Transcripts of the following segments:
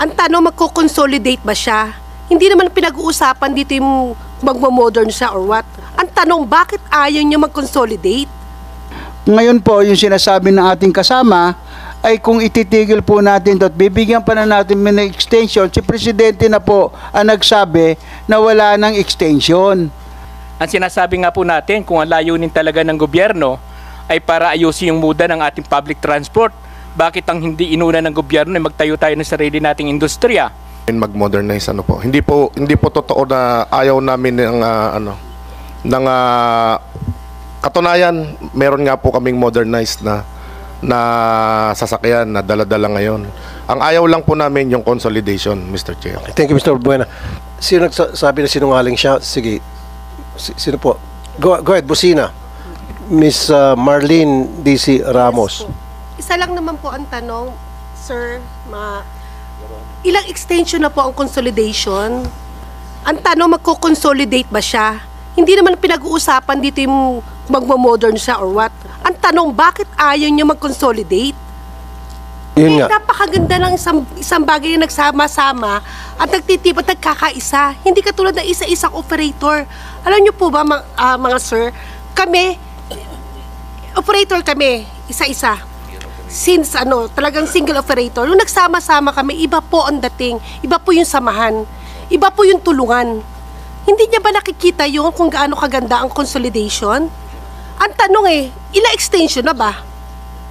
Ang tanong, magko-consolidate ba siya? Hindi naman pinag-uusapan dito yung magmo-modern siya or what. Ang tanong, bakit ayaw niya mag-consolidate? Ngayon po, yung sinasabi ng ating kasama ay kung ititigil po natin at bibigyan pa na natin ng extension, si Presidente na po ang nagsabi na wala ng extension. Ang sinasabi nga po natin, kung ang layunin talaga ng gobyerno ay para ayusin yung muda ng ating public transport, bakit ang hindi inuna ng gobyerno ay magtayo tayo ng sarili nating industriya? Mag-modernize po. Hindi po totoo na ayaw namin ng katunayan, meron nga po kaming modernized na sasakyan na dala-dala ngayon. Ang ayaw lang po namin yung consolidation, Mr. Chair. Thank you, Mr. Buena. Sino nagsabi na sinungaling siya? Sige. Sino po? Go ahead, Busina. Miss Marlene D.C. Ramos. Isa lang naman po ang tanong, sir, ilang extension na po ang consolidation? Ang tanong, magko-consolidate ba siya? Hindi naman pinag-uusapan dito yung magmo-modern siya or what. Ang tanong, bakit ayaw niya mag-consolidate? Yun nga. Napakaganda ng isang bagay na nagsama-sama at nagtitip at nagkakaisa. Hindi katulad ng isa-isang operator. Alam niyo po ba, mga sir, operator kami, isa-isa. Since talagang single operator, nung nagsama-sama kami, iba po ang dating, iba po yung samahan, iba po yung tulungan. Hindi niya ba nakikita yung kung gaano kaganda ang consolidation? Ang tanong ilang extension na ba?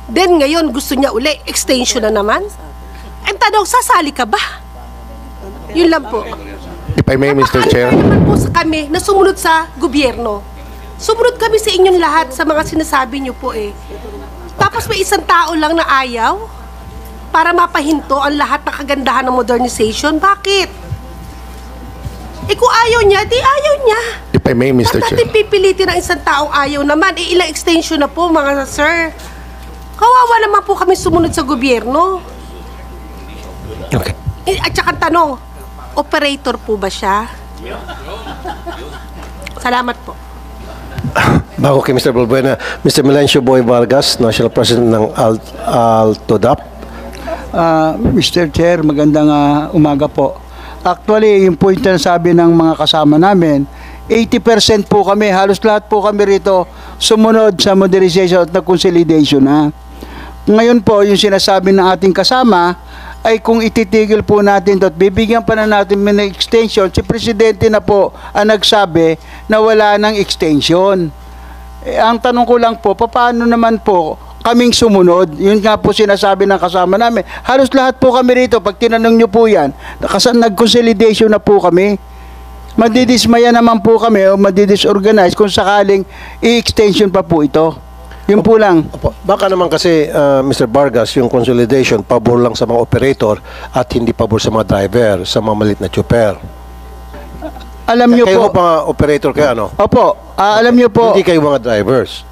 Then ngayon gusto niya uli, extension na naman? Ang tanong, sasali ka ba? Yun lang po. If I may, Mr. Chair. Naman po sa kami na sumunod sa gobyerno. Sumunod kami sa inyong lahat sa mga sinasabi niyo po Tapos may isang tao lang na ayaw para mapahinto ang lahat ng kagandahan ng modernization. Bakit? Kung ayaw niya, di ayaw niya. If I may, Mr. Chair. Bakit natin pipilitin ng isang taong ayaw naman? Ilang extension na po, mga sir. Kawawa naman po kami sumunod sa gobyerno. Okay. At saka tanong, operator po ba siya? Salamat po. Bago kay Mr. Balbuena, Mr. Melencio Boy Vargas, National President ng Altodap. Mr. Chair, magandang umaga po. Actually, yung point na sabi ng mga kasama namin, 80% po kami, halos lahat po kami rito sumunod sa modernization at consolidation Ngayon po, yung sinasabi ng ating kasama ay kung ititigil po natin at bibigyan pa na natin ng extension, si Presidente na po ang nagsabi na wala ng extension. Ang tanong ko lang po, paano naman po kaming sumunod? Yun nga po sinasabi ng kasama namin. Halos lahat po kami rito, pag tinanong nyo po yan, nag-consolidation na po kami. Madidismaya naman po kami o madidisorganize kung sakaling i-extension pa po ito. Yun po lang. Baka naman kasi, Mr. Vargas, yung consolidation, pabor lang sa mga operator at hindi pabor sa mga driver, sa mga malit na chopper. Alam nyo kayo po. Mga operator kayo, Opo, alam nyo po. Hindi kayo mga drivers.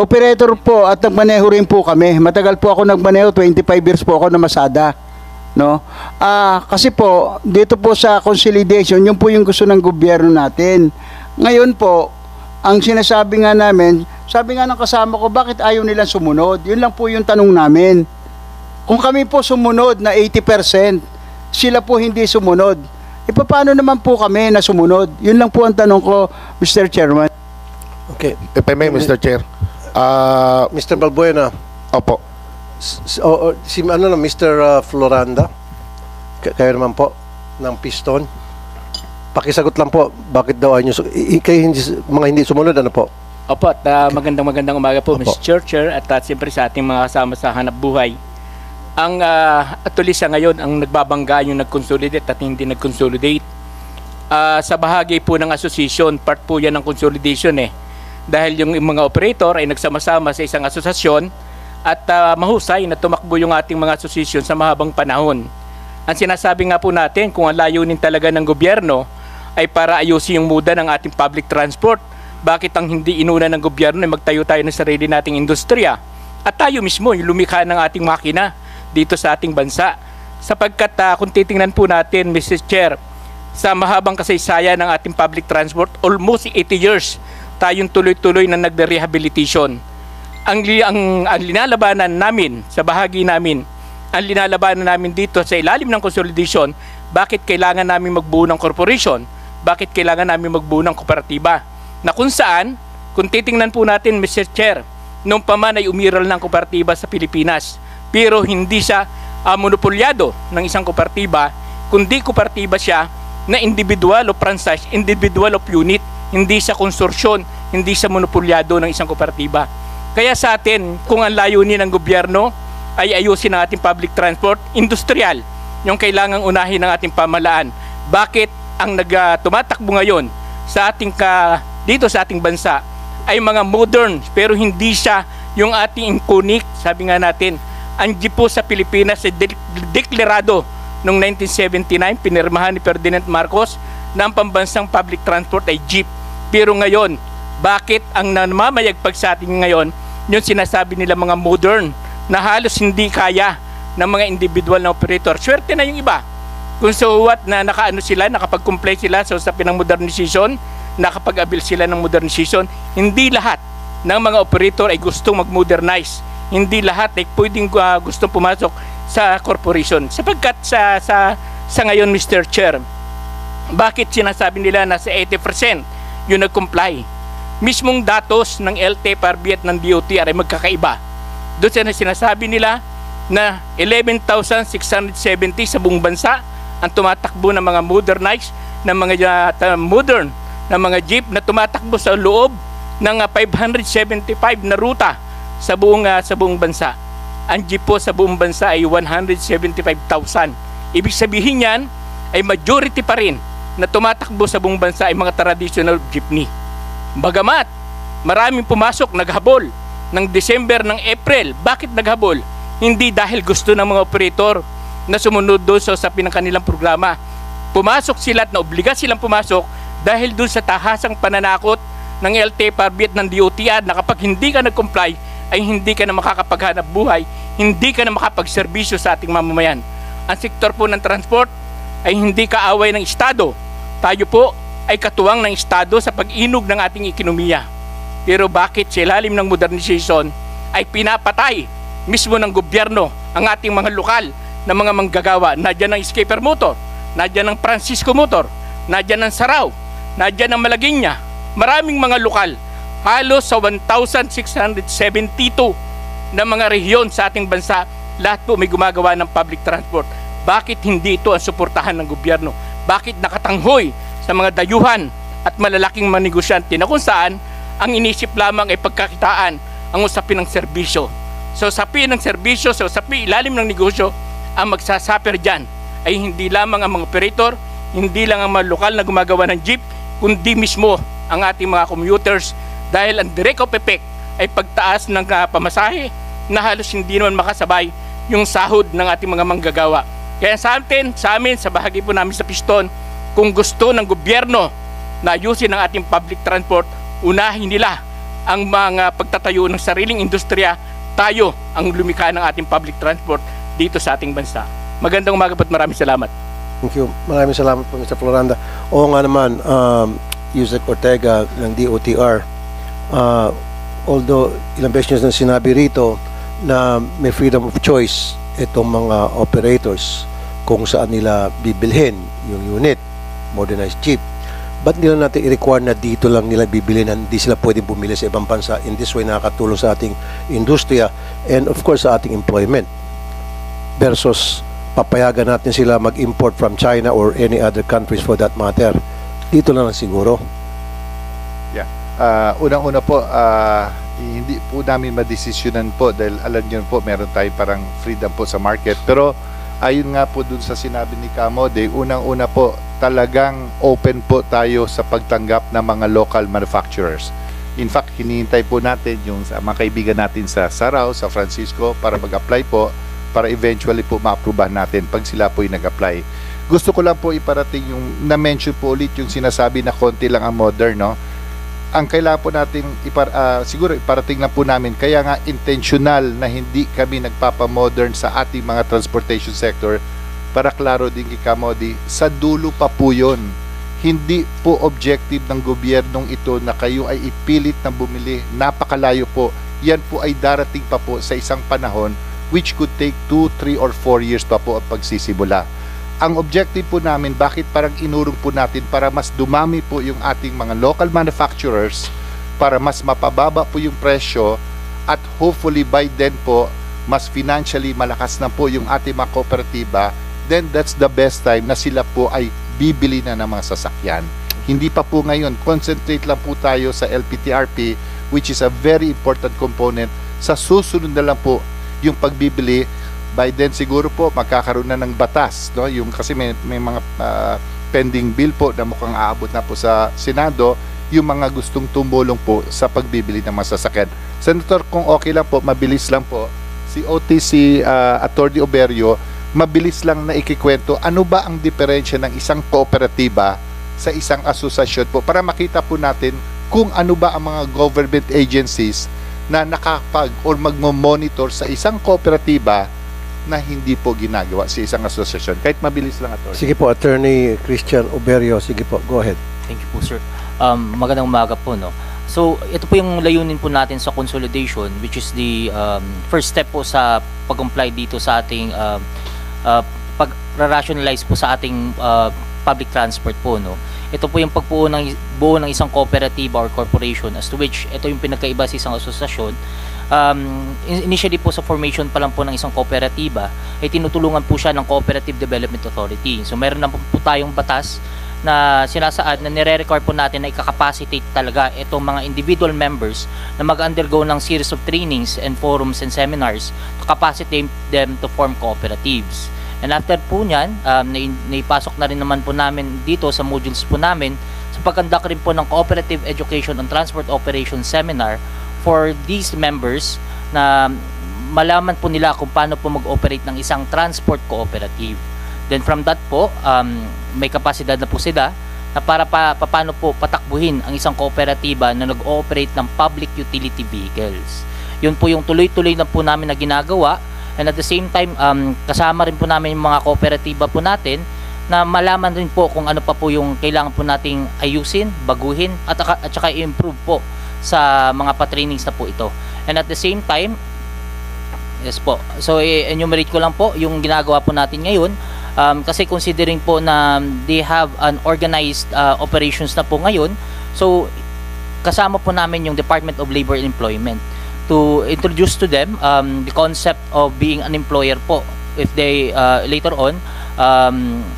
Operator po at nagmaneho rin po kami. Matagal po ako nagmaneho, 25 years po ako na Masada. Kasi po, dito po sa consolidation, yun po yung gusto ng gobyerno natin. Ngayon po, ang sinasabi nga namin, sabi nga ng kasama ko, bakit ayaw nilang sumunod? Yun lang po yung tanong namin. Kung kami po sumunod na 80%, sila po hindi sumunod. Paano naman po kami na sumunod? Yun lang po ang tanong ko, Mr. Chairman. Okay. If I may, Mr. Chair. Mr. Balbuena. Opo. Mr. Floranda. Kayo naman po, ng Piston. Pakisagot lang po, bakit daw ayaw nyo, kayo mga hindi sumunod, po? Opo, at magandang umaga po, Mr. Chair, at siyempre sa ating mga kasama sa hanap buhay. Ang atuloy sa ngayon, ang nagbabangga yung nag-consolidate at hindi nag-consolidate. Sa bahagi po ng association, part po yan ng consolidation Dahil yung mga operator ay nagsama-sama sa isang asosasyon at mahusay na tumakbo yung ating mga association sa mahabang panahon. Ang sinasabi nga po natin, kung ang layunin talaga ng gobyerno ay para ayusin yung muda ng ating public transport, bakit ang hindi inuna ng gobyerno ay magtayo tayo ng sarili nating industriya? At tayo mismo, yung lumikha ng ating makina dito sa ating bansa. Sapagkat kung titingnan po natin, Mr. Chair, sa mahabang kasaysayan ng ating public transport, almost 80 years tayong tuloy-tuloy na nagre-rehabilitation. Ang linalabanan namin sa bahagi namin ang linalabanan namin dito sa ilalim ng consolidation, bakit kailangan namin magbuo ng corporation, bakit kailangan namin magbuo ng kooperatiba, na kung saan, kung titingnan po natin, Mr. Chair, nung paman ay umiral ng kooperatiba sa Pilipinas, pero hindi siya monopolyado ng isang kooperatiba, kundi kooperatiba siya na individual o franchise, individual of unit, hindi sa konsorsyon, hindi sa monopolyado ng isang kooperatiba. Kaya sa atin, kung ang layunin ng gobyerno ay ayusin ang ating public transport, industrial, yung kailangang unahin ng ating pamahalaan. Bakit ang tumatakbo ngayon sa ating dito sa ating bansa ay mga modern, pero hindi siya yung ating iconic, sabi nga natin, ang jeep po sa Pilipinas ay deklarado noong 1979, pinirmahan ni Ferdinand Marcos na ang pambansang public transport ay jeep. Pero ngayon, bakit ang namamayagpag sa atin ngayon, yung sinasabi nila mga modern, na halos hindi kaya ng mga individual na operator. Swerte na yung iba. Kung so what na nakaano sila, nakapag-comply sila sa usapin ng modernization, nakapag-abil sila ng modernization, hindi lahat ng mga operator ay gustong mag-modernize. Hindi lahat ay pwedeng gustong pumasok sa corporation. Sapagkat sa ngayon, Mr. Chair, bakit sinasabi nila na sa 80% yung nag-comply? Mismong datos ng LTFRB at ng DOTR ay magkakaiba. Doon sinasabi nila na 11,670 sa buong bansa ang tumatakbo ng mga modernized, ng mga modern na mga jeep na tumatakbo sa loob ng 575 na ruta sa buong bansa. Ang jeep po sa buong bansa ay 175,000. Ibig sabihin yan ay majority pa rin na tumatakbo sa buong bansa ay mga traditional jeepney. Bagamat maraming pumasok, naghabol ng December, ng April. Bakit naghabol? Hindi dahil gusto ng mga operator na sumunod doon sa usapin ng kanilang programa. Pumasok sila at naobliga silang pumasok dahil doon sa tahasang pananakot ng LTFRB at ng DOTR na kapag hindi ka nag-comply ay hindi ka na makakapaghanap buhay, hindi ka na makapagserbisyo sa ating mamamayan. Ang sektor po ng transport ay hindi kaaway ng Estado. Tayo po ay katuwang ng Estado sa pag-inog ng ating ekonomiya. Pero bakit sa ilalim ng modernization ay pinapatay mismo ng gobyerno ang ating mga lokal na mga manggagawa? Nadyan ang Skipper Motor, nadyan ang Francisco Motor, nadyan ang Sarao, nadyan ang Malagueña. Maraming mga lokal, halos sa 1,672 na mga rehiyon sa ating bansa, lahat po may gumagawa ng public transport. Bakit hindi ito ang suportahan ng gobyerno? Bakit nakatanghoy sa mga dayuhan at malalaking mga negosyante na kung saan ang inisip lamang ay pagkakitaan ang usapin ng serbisyo. Sa usapin ng serbisyo, sa usapin ilalim ng negosyo, ang magsasaper dyan ay hindi lamang ang mga operator, hindi lang ang mga lokal na gumagawa ng jeep, kundi mismo ang ating mga commuters dahil ang direct of effect ay pagtaas ng pamasahe na halos hindi naman makasabay yung sahod ng ating mga manggagawa. Kaya sa amin, sa bahagi po namin sa Piston, kung gusto ng gobyerno na ayusin ang ating public transport, unahin nila ang mga pagtatayo ng sariling industriya, tayo ang lumikha ng ating public transport dito sa ating bansa. Magandang umaga po at maraming salamat. Thank you. Maraming salamat po, Mr. Floranda. Oo nga naman, Yusek Ortega ng DOTR, although ilang beses na sinabi rito na may freedom of choice itong mga operators kung saan nila bibilhin yung unit, modernized jeep. Ba't nila natin i-require na dito lang nila bibili na hindi sila pwedeng bumili sa ibang bansa? In this way, nakakatulong sa ating industriya and of course sa ating employment. Versus papayagan natin sila mag-import from China or any other countries for that matter. Dito lang siguro. Yeah. Unang-una po, hindi po namin madesisyonan po dahil alam niyo po, meron tayo parang freedom po sa market. Pero ayon nga po dun sa sinabi ni Kamode, unang-una po, talagang open po tayo sa pagtanggap ng mga local manufacturers. In fact, hinihintay po natin yung mga kaibigan natin sa Sarao, sa Francisco para mag-apply po, para eventually po ma-approvehan natin pag sila po yung nag-apply. Gusto ko lang po iparating yung na-mention po ulit yung sinasabi na konti lang ang modern, no? Ang kailangan po natin siguro iparating lang po namin, kaya nga intentional na hindi kami nagpapamodern sa ating mga transportation sector para klaro din kay Kamodi, sa dulo pa po yun. Hindi po objective ng gobyernong ito na kayo ay ipilit na bumili. Napakalayo po. Yan po ay darating pa po sa isang panahon which could take 2, 3, or 4 years pa po ang pagsisimula. Ang objective po namin, bakit parang inurong po natin para mas dumami po yung ating mga local manufacturers, para mas mapababa po yung presyo, at hopefully by then po, mas financially malakas na po yung ating mga kooperatiba, then that's the best time na sila po ay bibili na ng mga sasakyan. Hindi pa po ngayon, concentrate lang po tayo sa LPTRP, which is a very important component. Sa susunod na lang po yung pagbibili. By then siguro po magkakaroon na ng batas, no? Yung kasi may mga pending bill po na mukhang aabot na po sa Senado, yung mga gustong tumulong po sa pagbibili ng mga sasakyan. Senator, kung okay lang po, mabilis lang po, si OTC Attorney Oberio, mabilis lang na ikikwento ano ba ang diferensya ng isang kooperatiba sa isang asosasyon po, para makita po natin kung ano ba ang mga government agencies na nakapag or magmo-monitor sa isang kooperatiba na hindi po ginagawa sa isang asosasyon. Kahit mabilis lang, Attorney. Sige po, Attorney Christian Oberio. Sige po, go ahead. Thank you po, sir. Magandang umaga po, no. So, ito po yung layunin po natin sa consolidation, which is the first step po sa pag-comply dito sa ating pag-rationalize po sa ating public transport po, no. Ito po yung pagbuo ng isang cooperative or corporation, as to which ito yung pinagkaiba sa isang asosasyon. Initially po sa formation pa lang po ng isang kooperatiba ay tinutulungan po siya ng Cooperative Development Authority. So meron na po tayong batas na sinasaad na nire-require po natin na ika-capacitate talaga itong mga individual members na mag-undergo ng series of trainings and forums and seminars to capacitate them to form cooperatives. And after po nyan, naipasok na rin naman po namin dito sa modules po namin sa pag-conduct rin po ng Cooperative Education and Transport Operations Seminar for these members na malaman po nila kung paano po mag-operate ng isang transport cooperative. Then from that po, may kapasidad na po sila na para paano po patakbuhin ang isang kooperatiba na nag-ooperate ng public utility vehicles. Yun po yung tuloy-tuloy na po namin na ginagawa, and at the same time, kasama rin po namin yung mga kooperatiba po natin na malaman rin po kung ano pa po yung kailangan po nating ayusin, baguhin, at saka i-improve po sa mga pa-trainings na po ito. And at the same time, yes po, so enumerate ko lang po yung ginagawa po natin ngayon, kasi considering po na they have an organized operations na po ngayon, so kasama po namin yung Department of Labor and Employment to introduce to them the concept of being an employer po if they later on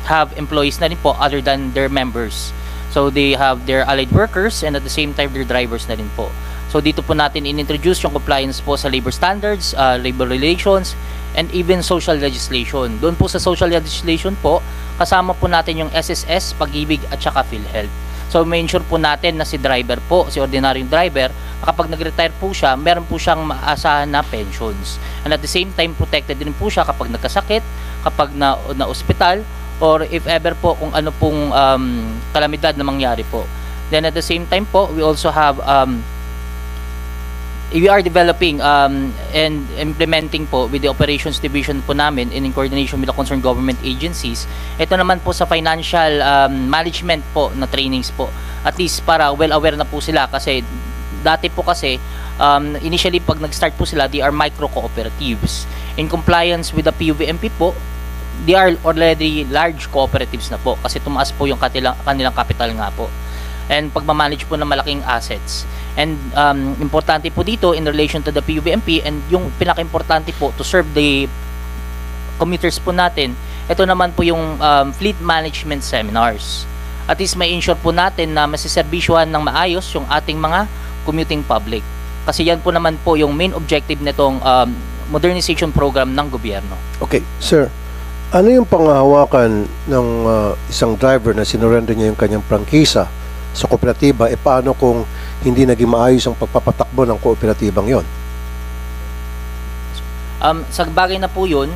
have employees na rin po other than their members. So they have their allied workers and at the same time their drivers na rin po. So dito po natin in-introduce yung compliance po sa labor standards, labor relations, and even social legislation. Doon po sa social legislation po, kasama po natin yung SSS, Pag-ibig at saka PhilHealth. So may ensure po natin na si driver po, si ordinaryong driver, kapag nag-retire po siya, meron po siyang maasahan na pensions. And at the same time, protected din po siya kapag nagkasakit, kapag na-ospital, or if ever po kung ano pong kalamidad na mangyari po. Then at the same time po, we also have we are developing and implementing po with the operations division po namin in coordination with the concerned government agencies. Ito naman po sa financial management po na trainings po. At least para well aware na po sila, kasi dati po kasi initially pag nag-start po sila, they are micro cooperatives. In compliance with the PUVMP po, they are already large cooperatives na po kasi tumaas po yung kanilang capital nga po. And pagmamanage po ng malaking assets. And importante po dito in relation to the PUVMP, and yung pinaka-importante po to serve the commuters po natin, ito naman po yung fleet management seminars. At least may ensure po natin na masiservisyohan ng maayos yung ating mga commuting public. Kasi yan po naman po yung main objective nitong modernization program ng gobyerno. Okay, sir. Ano yung panghahawakan ng isang driver na sinurrender niya yung kanyang prangkisa sa kooperatiba? Paano kung hindi naging maayos ang pagpapatakbo ng kooperatibang yon? Sa bagay na po yun,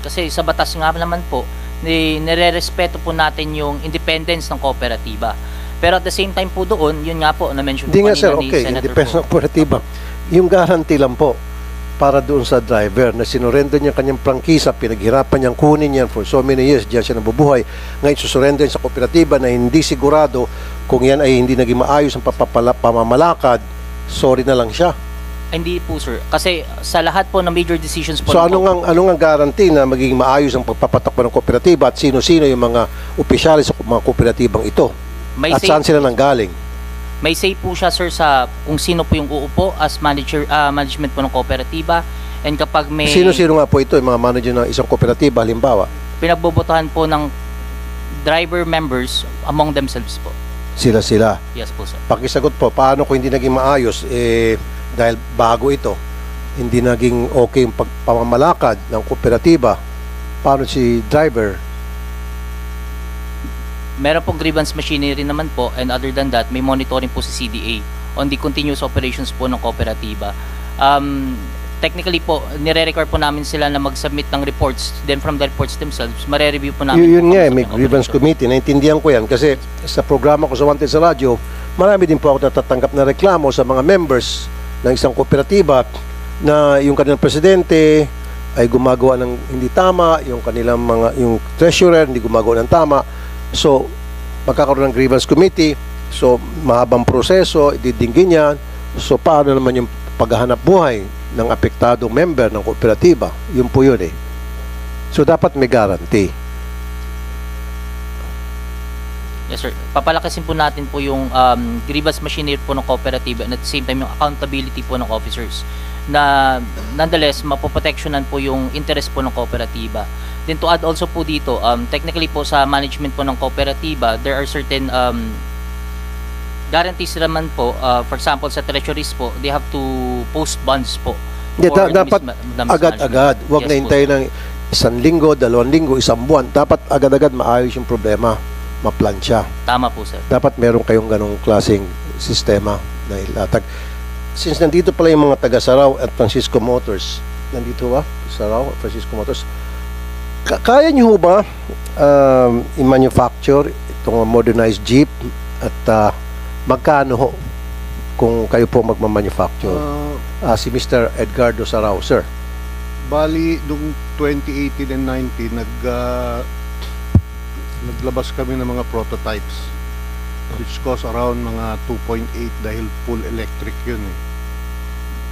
kasi sa batas nga naman po, nire-respeto po natin yung independence ng kooperatiba. Pero at the same time po doon, yun nga po, na-mention po kanina ni Senator po. Hindi nga sir, okay, independence ng kooperatiba. Yung guarantee lang po para doon sa driver na sinurrender niya kanyang prangkisa, pinaghirapan niyang kunin yan for so many years, diyan siya nabubuhay. Ngayon susurrender sa kooperatiba na hindi sigurado kung yan ay hindi naging maayos ang pamamalakad, sorry na lang siya. Hindi po sir, kasi sa lahat po ng major decisions po So ano nga guarantee na magiging maayos ang pagpapatakbo ng kooperatiba at sino-sino yung mga opisyalis sa mga kooperatibang ito? may At say, saan sila nanggaling? may say po siya sir sa kung sino po yung uupo as management po ng kooperatiba, and kapag may Sino-sino nga po ito, yung mga manager ng isang kooperatiba, halimbawa? pinagbobotohan po ng driver members among themselves po. Sila-sila. Yes po sir. Pakisagot po, paano kung hindi naging maayos, dahil bago ito, hindi naging okay yung pagpamamalakad ng kooperatiba, paano si driver? Meron pong grievance machinery naman po, and other than that, may monitoring po si CDA on the continuous operations po ng kooperatiba. Technically po, nire-require po namin sila na mag-submit ng reports, then from the reports themselves, mare-review po namin. Yun po nga, kung may saan ang grievance operasyon. committee, naintindihan ko yan kasi sa programa ko sa Wanted sa radyo, marami din po ako natatanggap na reklamo sa mga members ng isang kooperatiba na yung kanilang presidente ay gumagawa ng hindi tama, yung kanilang yung treasurer hindi gumagawa ng tama. So, magkakaroon ng grievance committee, so mahabang proseso, ididinggin yan. So, paano naman yung paghahanap buhay ng apektadong member ng kooperatiba? Yun po yun eh. So, dapat may guarantee. Yes sir. Papalakasin po natin po yung grievance machinery po ng cooperative, and at the same time yung accountability po ng officers na nonetheless mapoprotectionan po yung interest po ng kooperatiba. Then to add also po dito, technically po sa management po ng kooperatiba, there are certain guarantees naman po. For example, sa treasuries po, they have to post bonds po. Yeah, for the dapat mismanagement. agad-agad. Huwag Yes na po, hintayin ng 1 linggo, 2 linggo, 1 buwan. Dapat agad-agad maayos yung problema. Maplansya. Tama po sir. Dapat meron kayong ganong klaseng sistema na ilatag. Since nandito pala yung mga taga Sarao at Francisco Motors, nandito ba? Sarao at Francisco Motors. Kaya nyo ba i-manufacture itong modernized jeep at magkano ho kung kayo po magmamanufacture? Si Mr. Edgardo Sarao, sir. Bali, noong 2018 and 19, naglabas kami ng mga prototypes which cost around mga 2.8 dahil full electric yun eh.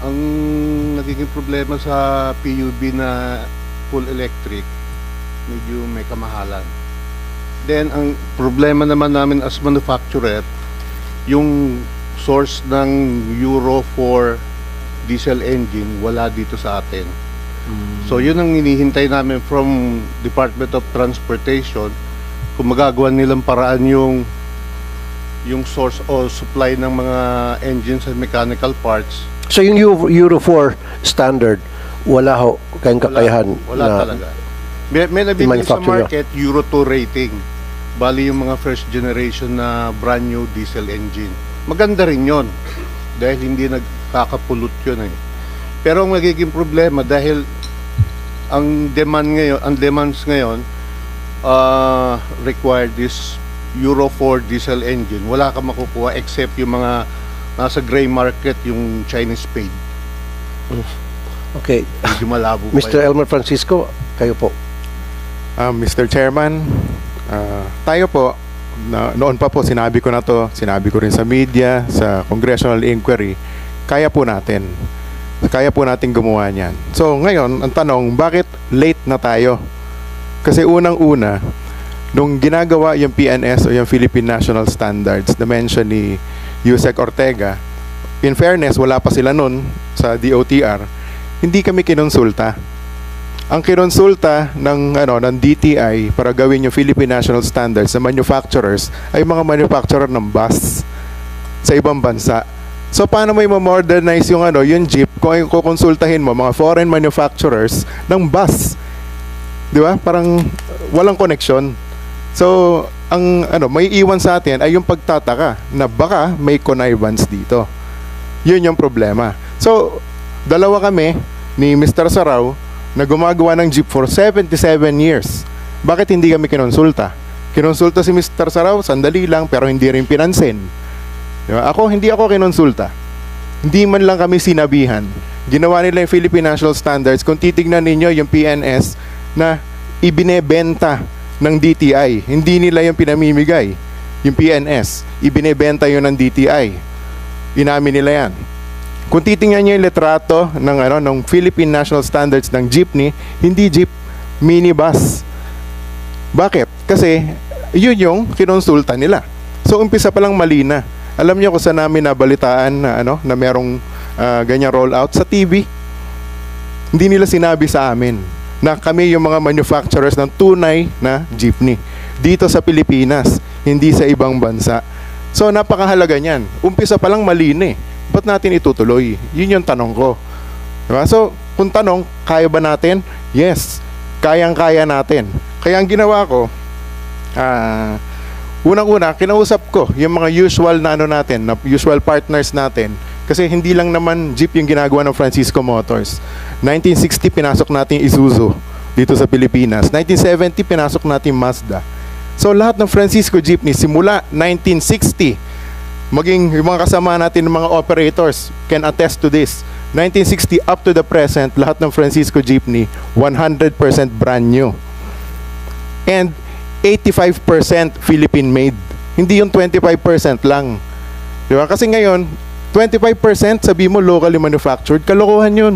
Ang nagiging problema sa PUB na full electric, medyo may kamahalan. Then, ang problema naman namin as manufacturer, yung source ng Euro 4 diesel engine, wala dito sa atin. So, yun ang hinihintay namin from Department of Transportation, kung magagawa nilang paraan yung source o supply ng mga engines and mechanical parts. So yung Euro 4 standard, wala ho kayong kakayahan Wala na talaga. May nabibili sa i-manufacture market, Euro 2 rating. Bali yung mga first generation na brand new diesel engine. Maganda rin yon dahil hindi nagkakapulot yun eh. Pero ang magiging problema dahil ang demands ngayon required this Euro 4 diesel engine. Wala ka makukuha except yung mga nasa gray market, yung Chinese paid. Okay. Medyo malabo pa Mr. yun. Elmer Francisco, kayo po. Mr. Chairman, tayo po, noon pa po sinabi ko na to, sinabi ko rin sa media, sa congressional inquiry, kaya po natin gumawa niyan. So ngayon, ang tanong, bakit late na tayo? Kasi unang-una, nung ginagawa yung PNS o yung Philippine National Standards na mention ni Yusek Ortega, in fairness, wala pa sila nun sa DOTR, hindi kami kinonsulta. Ang kinonsulta ng DTI para gawin yung Philippine National Standards sa manufacturers ay mga manufacturer ng bus sa ibang bansa. So paano mo i-modernize yung jeep kung kukonsultahin mo mga foreign manufacturers ng bus? Di ba? Parang walang connection. So, ang may iwan sa atin ay yung pagtataka na baka may connivance dito. Yun yung problema. So, dalawa kami ni Mr. Sarao na gumagawa ng jeep for 77 years. Bakit hindi kami kinonsulta? Kinonsulta si Mr. Sarao, sandali lang, pero hindi rin pinansin. Diba? Hindi ako kinonsulta. Hindi man lang kami sinabihan. Ginawa nila yung Philippine National Standards. Kung titignan ninyo yung PNS na ibinebenta ng DTI. Hindi nila yung pinamimigay. Yung PNS, ibinebenta yun ng DTI. Inamin nila yan. Kung titingnan niyo yung litrato ng Philippine National Standards ng jeepney, hindi jeep, minibus. Bakit? Kasi yun yung kinonsulta nila. So umpisa pa lang mali na. Alam niyo kung saan namin nabalitaan na merong ganyang rollout sa TV. Hindi nila sinabi sa amin na kami yung mga manufacturers ng tunay na jeepney dito sa Pilipinas, hindi sa ibang bansa. So napakahalaga niyan. Umpisa pa lang mali na eh. Ba't natin itutuloy? Yun yung tanong ko. Diba? So, kung tanong, kaya ba natin? Yes, kayang-kaya natin. Kaya ang ginawa ko, unang-una, kinausap ko yung mga usual na natin, na usual partners natin. Kasi hindi lang naman jeep yung ginagawa ng Francisco Motors. 1960, pinasok natin Isuzu dito sa Pilipinas. 1970, pinasok natin Mazda. So, lahat ng Francisco Jeepney, simula 1960, maging yung mga kasama natin ng mga operators can attest to this. 1960 up to the present, lahat ng Francisco Jeepney 100% brand new. And 85% Philippine made. Hindi yung 25% lang. Di ba? Kasi ngayon, 25% sabi mo locally manufactured, kalokohan yun.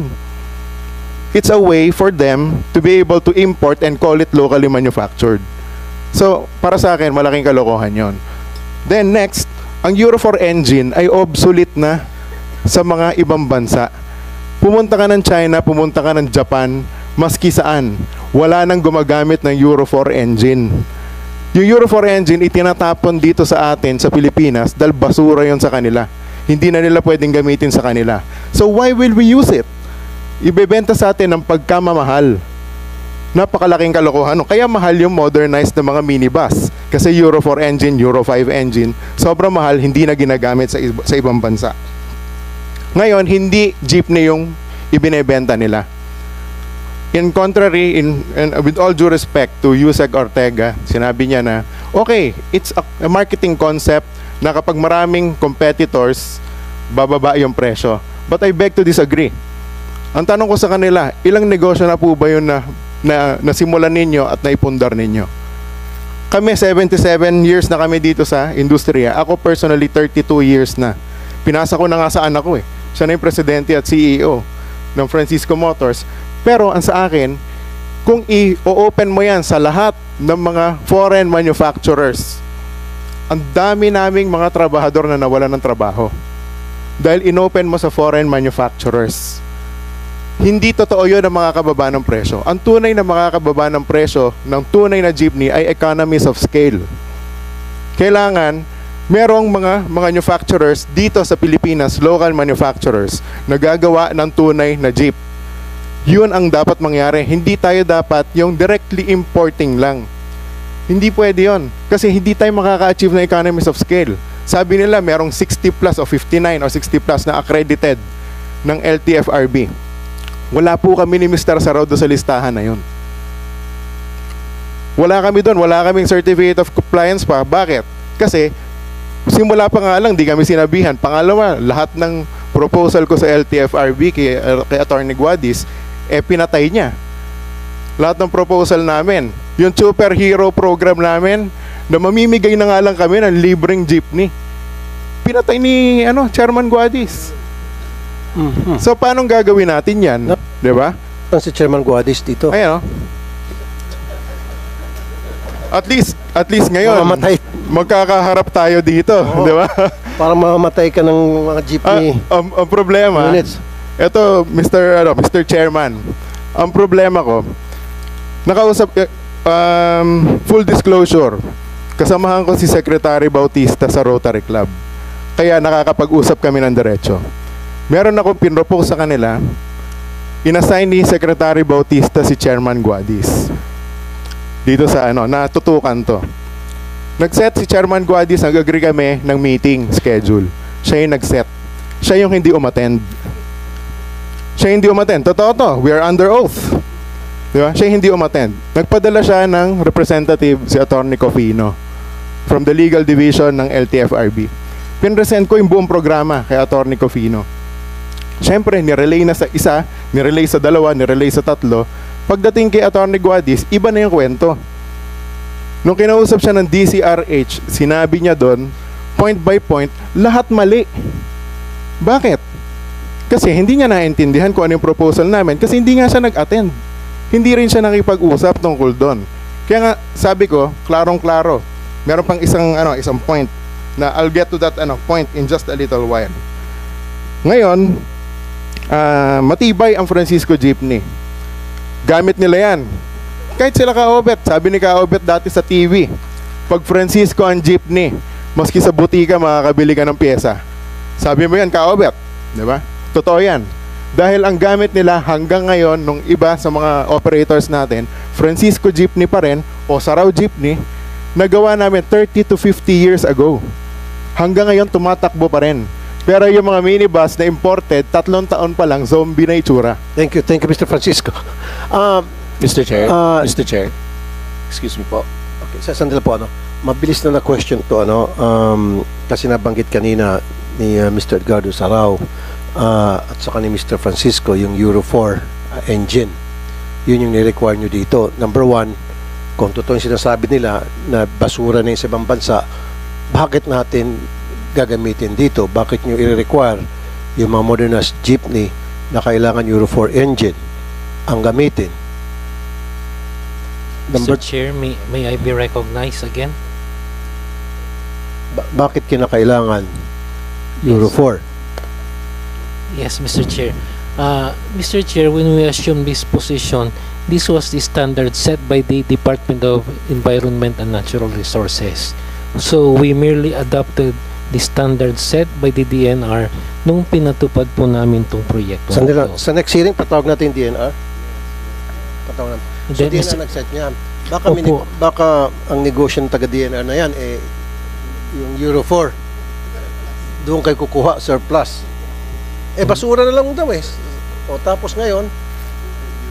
It's a way for them to be able to import and call it locally manufactured. So, para sa akin, malaking kalokohan yun. Then next, ang Euro 4 engine ay obsolete na sa mga ibang bansa. Pumunta ka ng China, pumunta ka ng Japan, maski saan, wala nang gumagamit ng Euro 4 engine. Yung Euro 4 engine itinatapon dito sa atin, sa Pilipinas, dahil basura yon sa kanila. Hindi na nila pwedeng gamitin sa kanila. So why will we use it? Ibebenta sa atin ng pagkamamahal. Napakalaking kalokohan. Kaya mahal yung modernized na mga minibus. Kasi Euro 4 engine, Euro 5 engine, sobrang mahal, hindi na ginagamit sa ibang bansa. Ngayon, hindi jeepney yung ibinebenta nila. In contrary, and with all due respect to Yusek Ortega, sinabi niya na, okay, it's a marketing concept na kapag maraming competitors, bababa yung presyo. But I beg to disagree. Ang tanong ko sa kanila, ilang negosyo na po ba yun na nasimulan ninyo at naipundar ninyo? Kami, 77 years na kami dito sa industriya. Ako personally, 32 years na. Pinasa ko na nga sa anak ko eh. Siya na yung presidente at CEO ng Francisco Motors. Pero ang sa akin, kung i-open mo yan sa lahat ng mga foreign manufacturers, ang dami naming mga trabahador na nawalan ng trabaho. Dahil inopen mo sa foreign manufacturers. Hindi totoo yun ang makakababa ng presyo. Ang tunay na makakababa ng presyo ng tunay na jeepney ay economies of scale. Kailangan merong mga manufacturers dito sa Pilipinas, local manufacturers, na gagawa ng tunay na jeep. Yun ang dapat mangyari. Hindi tayo dapat yung directly importing lang. Hindi pwede yun. Kasi hindi tayo makaka-achieve ng economies of scale. Sabi nila merong 60 plus o 59 o 60 plus na accredited ng LTFRB. Wala po kami ni Mr. Saraudo sa listahan na yun. Wala kami doon. Wala kaming certificate of compliance pa. Bakit? Kasi simula pa nga lang, di kami sinabihan. Pangalawa, lahat ng proposal ko sa LTFRB kay Attorney Guadis, pinatay niya. Lahat ng proposal namin. Yung superhero program namin, na mamimigay na nga lang kami ng libreng jeepney. Pinatay ni Chairman Guadis. So, paano gagawin natin yan? Di ba? Ang si Chairman Guadis dito. Ayan, At least ngayon, magkakaharap tayo dito. Di ba? Para mamamatay ka ng mga jeepney. Ang problema, ito, Mr. Chairman, ang problema ko, nakausap, full disclosure, kasamahan ko si Secretary Bautista sa Rotary Club. Kaya nakakapag-usap kami ng diretso. Meron akong pinropose sa kanila, inassign ni Secretary Bautista si Chairman Guadis. Dito sa natutukan to. Nag-set si Chairman Guadis, nag-agree kami ng meeting schedule. Siya yung nag-set. Siya yung hindi umattend. Totoo to. We are under oath. Diba? Siya yung hindi umattend. Nagpadala siya ng representative, si Attorney Cofino, from the legal division ng LTFRB. Pinresent ko yung buong programa kay Attorney Cofino. Siyempre, nirelay na sa isa, nirelay sa dalawa, nirelay sa tatlo. Pagdating kay Attorney Guadis, iba na yung kwento. Nung kinausap siya ng DCRH, sinabi niya doon, point by point, lahat mali. Bakit? Kasi hindi niya naintindihan kung ano yung proposal namin kasi hindi nga siya nag-attend. Hindi rin siya nakipag-usap tungkol doon. Kaya nga sabi ko, klarong-klaro. Meron pang isang point na I'll get to that point in just a little while. Ngayon, matibay ang Francisco Jeepney. Gamit nila yan. Kahit sila Kaobet, sabi ni Kaobet dati sa TV, pag Francisco ang jeepney, maski sa butika makakabili ka ng pyesa. Sabi mo yan, Kaobet, di ba? Totoo yan. Dahil ang gamit nila hanggang ngayon nung iba sa mga operators natin, Francisco Jeepney pa rin o Saraw Jeepney, nagawa namin 30 to 50 years ago. Hanggang ngayon tumatakbo pa rin. Pero yung mga minibus na imported, 3 taon pa lang, zombie na itsura. Thank you, Mr. Francisco. Mr. Chair, Mr. Chair, excuse me po. Okay, sandali po, mabilis na question to, kasi nabanggit kanina ni Mr. Edgardo Saraw at saka ni Mr. Francisco yung Euro 4 engine. Yun yung ni-require nyo dito. Number one, kung totoo yung sinasabi nila na basura na yung sa ibang bansa, bakit natin gagamitin dito? Bakit nyo i-require yung mga modernized jeepney na kailangan Euro 4 engine ang gamitin? Mr. Chair, may I be recognized again? Bakit kinakailangan Euro 4? Yes, Mr. Chair. Mr. Chair, when we assumed this position, this was the standard set by the Department of Environment and Natural Resources. So we merely adopted the standard set by the DNR nung pinatupad po namin itong proyekto. Sa next hearing, patawag natin yung DNR? Patawag natin. So DNR nag-set niyan. Baka ang negosyo ng taga-DNR na yan, yung Euro 4, doon kayo kukuha surplus. Basura na lang daw O tapos ngayon,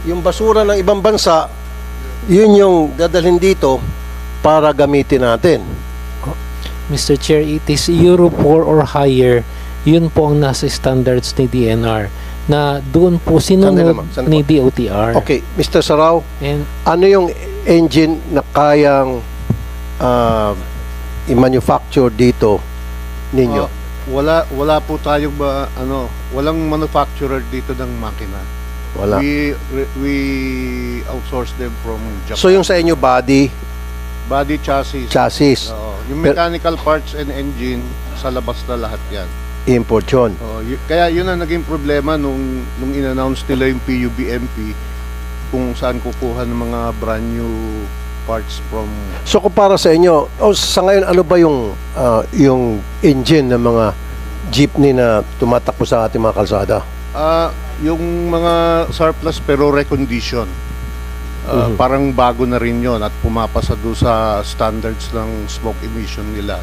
yung basura ng ibang bansa, yun yung dadalhin dito para gamitin natin. Mr. Chair, it is Euro 4 or higher. Yun po ang nasa standards ni DNR na doon po sinunod ni DOTR. Okay, Mr. Saraw, And ano yung engine na kayang i-manufacture dito ninyo? Wala po tayong walang manufacturer dito ng makina. Wala. We outsource them from Japan. So yung sa inyo body chassis. Yung mechanical parts and engine sa labas na lahat 'yan. Import yun. Kaya yun ang naging problema nung in-announce nila yung PUBMP kung saan kukuha ng mga brand new parts from. So kung para sa inyo, sa ngayon ano ba yung engine ng mga jeepney na tumatakbo sa ating mga kalsada? Yung mga surplus pero recondition. Parang bago na rin yon at pumapasa doon sa standards ng smoke emission nila.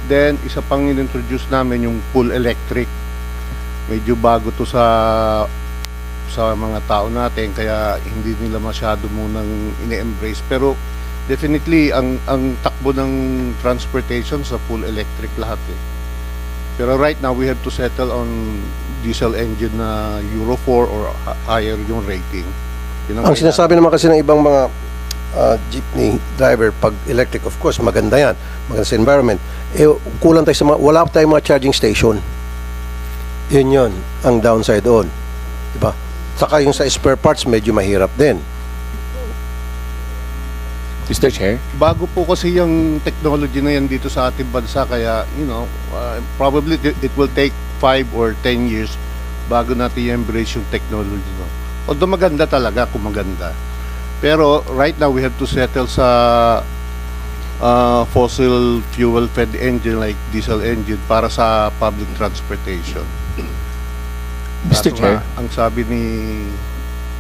Then isa pang in-introduce namin yung full electric. Medyo bago to sa mga tao natin kaya hindi nila masyado munang ine-embrace, pero definitely ang takbo ng transportation sa full electric lahat Pero right now we have to settle on diesel engine na Euro 4 or higher yung rating. Ang sinasabi naman kasi ng ibang mga jeepney driver, pag electric, of course maganda yan, maganda sa environment, kulang tayo sa wala tayong mga charging station. Yun ang downside doon, diba? Saka yung sa spare parts medyo mahirap din. Mr. Chair? Bago po kasi yung technology na yan dito sa ating bansa, kaya probably it will take 5 or 10 years bago natin i-embrace yung technology. Although maganda talaga kung maganda. Pero right now we have to settle sa fossil fuel fed engine like diesel engine para sa public transportation. Mr. Chair? Ang sabi ni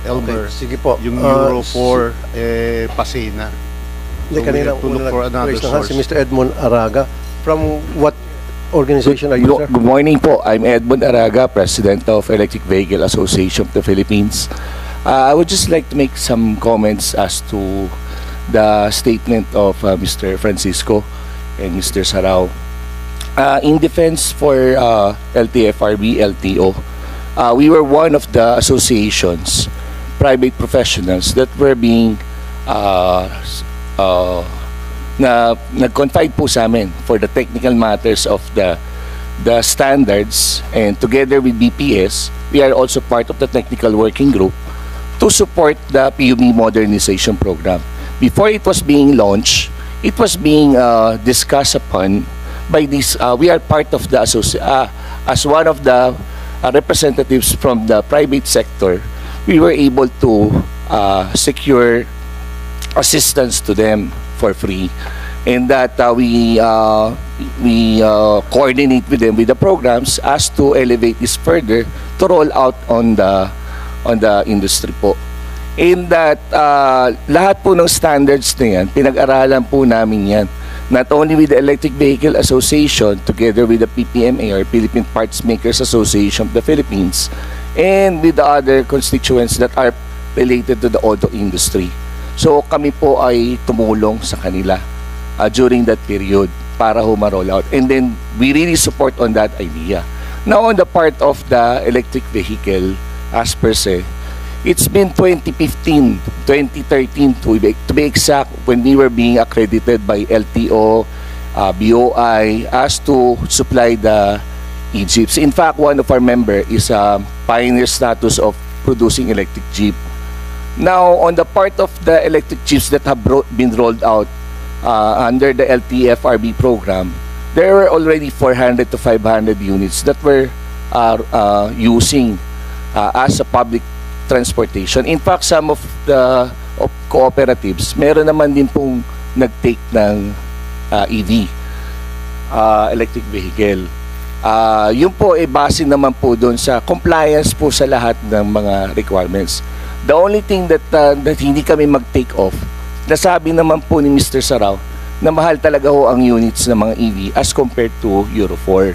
Elmer, sige po. yung Euro 4 pasina. So Kanina we have to look for another source. Si Mr. Edmond Araga, from what organization are you, sir? Good morning po. I'm Edmond Araga, President of Electric Vehicle Association of the Philippines. I would just like to make some comments as to the statement of Mr. Francisco and Mr. Saraw. In defense for LTFRB, LTO, we were one of the associations, private professionals that were being nag-confide po sa amin for the technical matters of the the standards, and together with BPS, we are also part of the technical working group to support the PUB modernization program. Before it was being launched, it was being discussed upon by this. We are part of the as one of the representatives from the private sector. We were able to secure assistance to them for free, and that we coordinate with them with the programs as to elevate this further to roll out on the industry po. In that lahat po ng standards na yan, pinag-aralan po namin yan. Not only with the Electric Vehicle Association, together with the PPMA or Philippine Parts Makers Association of the Philippines, and with the other constituents that are related to the auto industry. So kami po ay tumulong sa kanila during that period para ma-roll out. And then we really support on that idea. Now on the part of the electric vehicle, as per se, it's been 2015, 2013 to be exact, when we were being accredited by LTO, BOI, as to supply the e-jeeps. In fact, one of our members is a pioneer status of producing electric jeep. Now, on the part of the electric jeeps that have been rolled out under the LTFRB program, there were already 400 to 500 units that were using as a public transportation. In fact, some of the cooperatives, meron naman din pong nag-take ng EV, electric vehicle. Yun po ay base naman po doon sa compliance po sa lahat ng mga requirements. The only thing that hindi kami mag-take off, nasabi naman po ni Mr. Sarao na mahal talaga ho ang units ng mga EV as compared to Euro 4.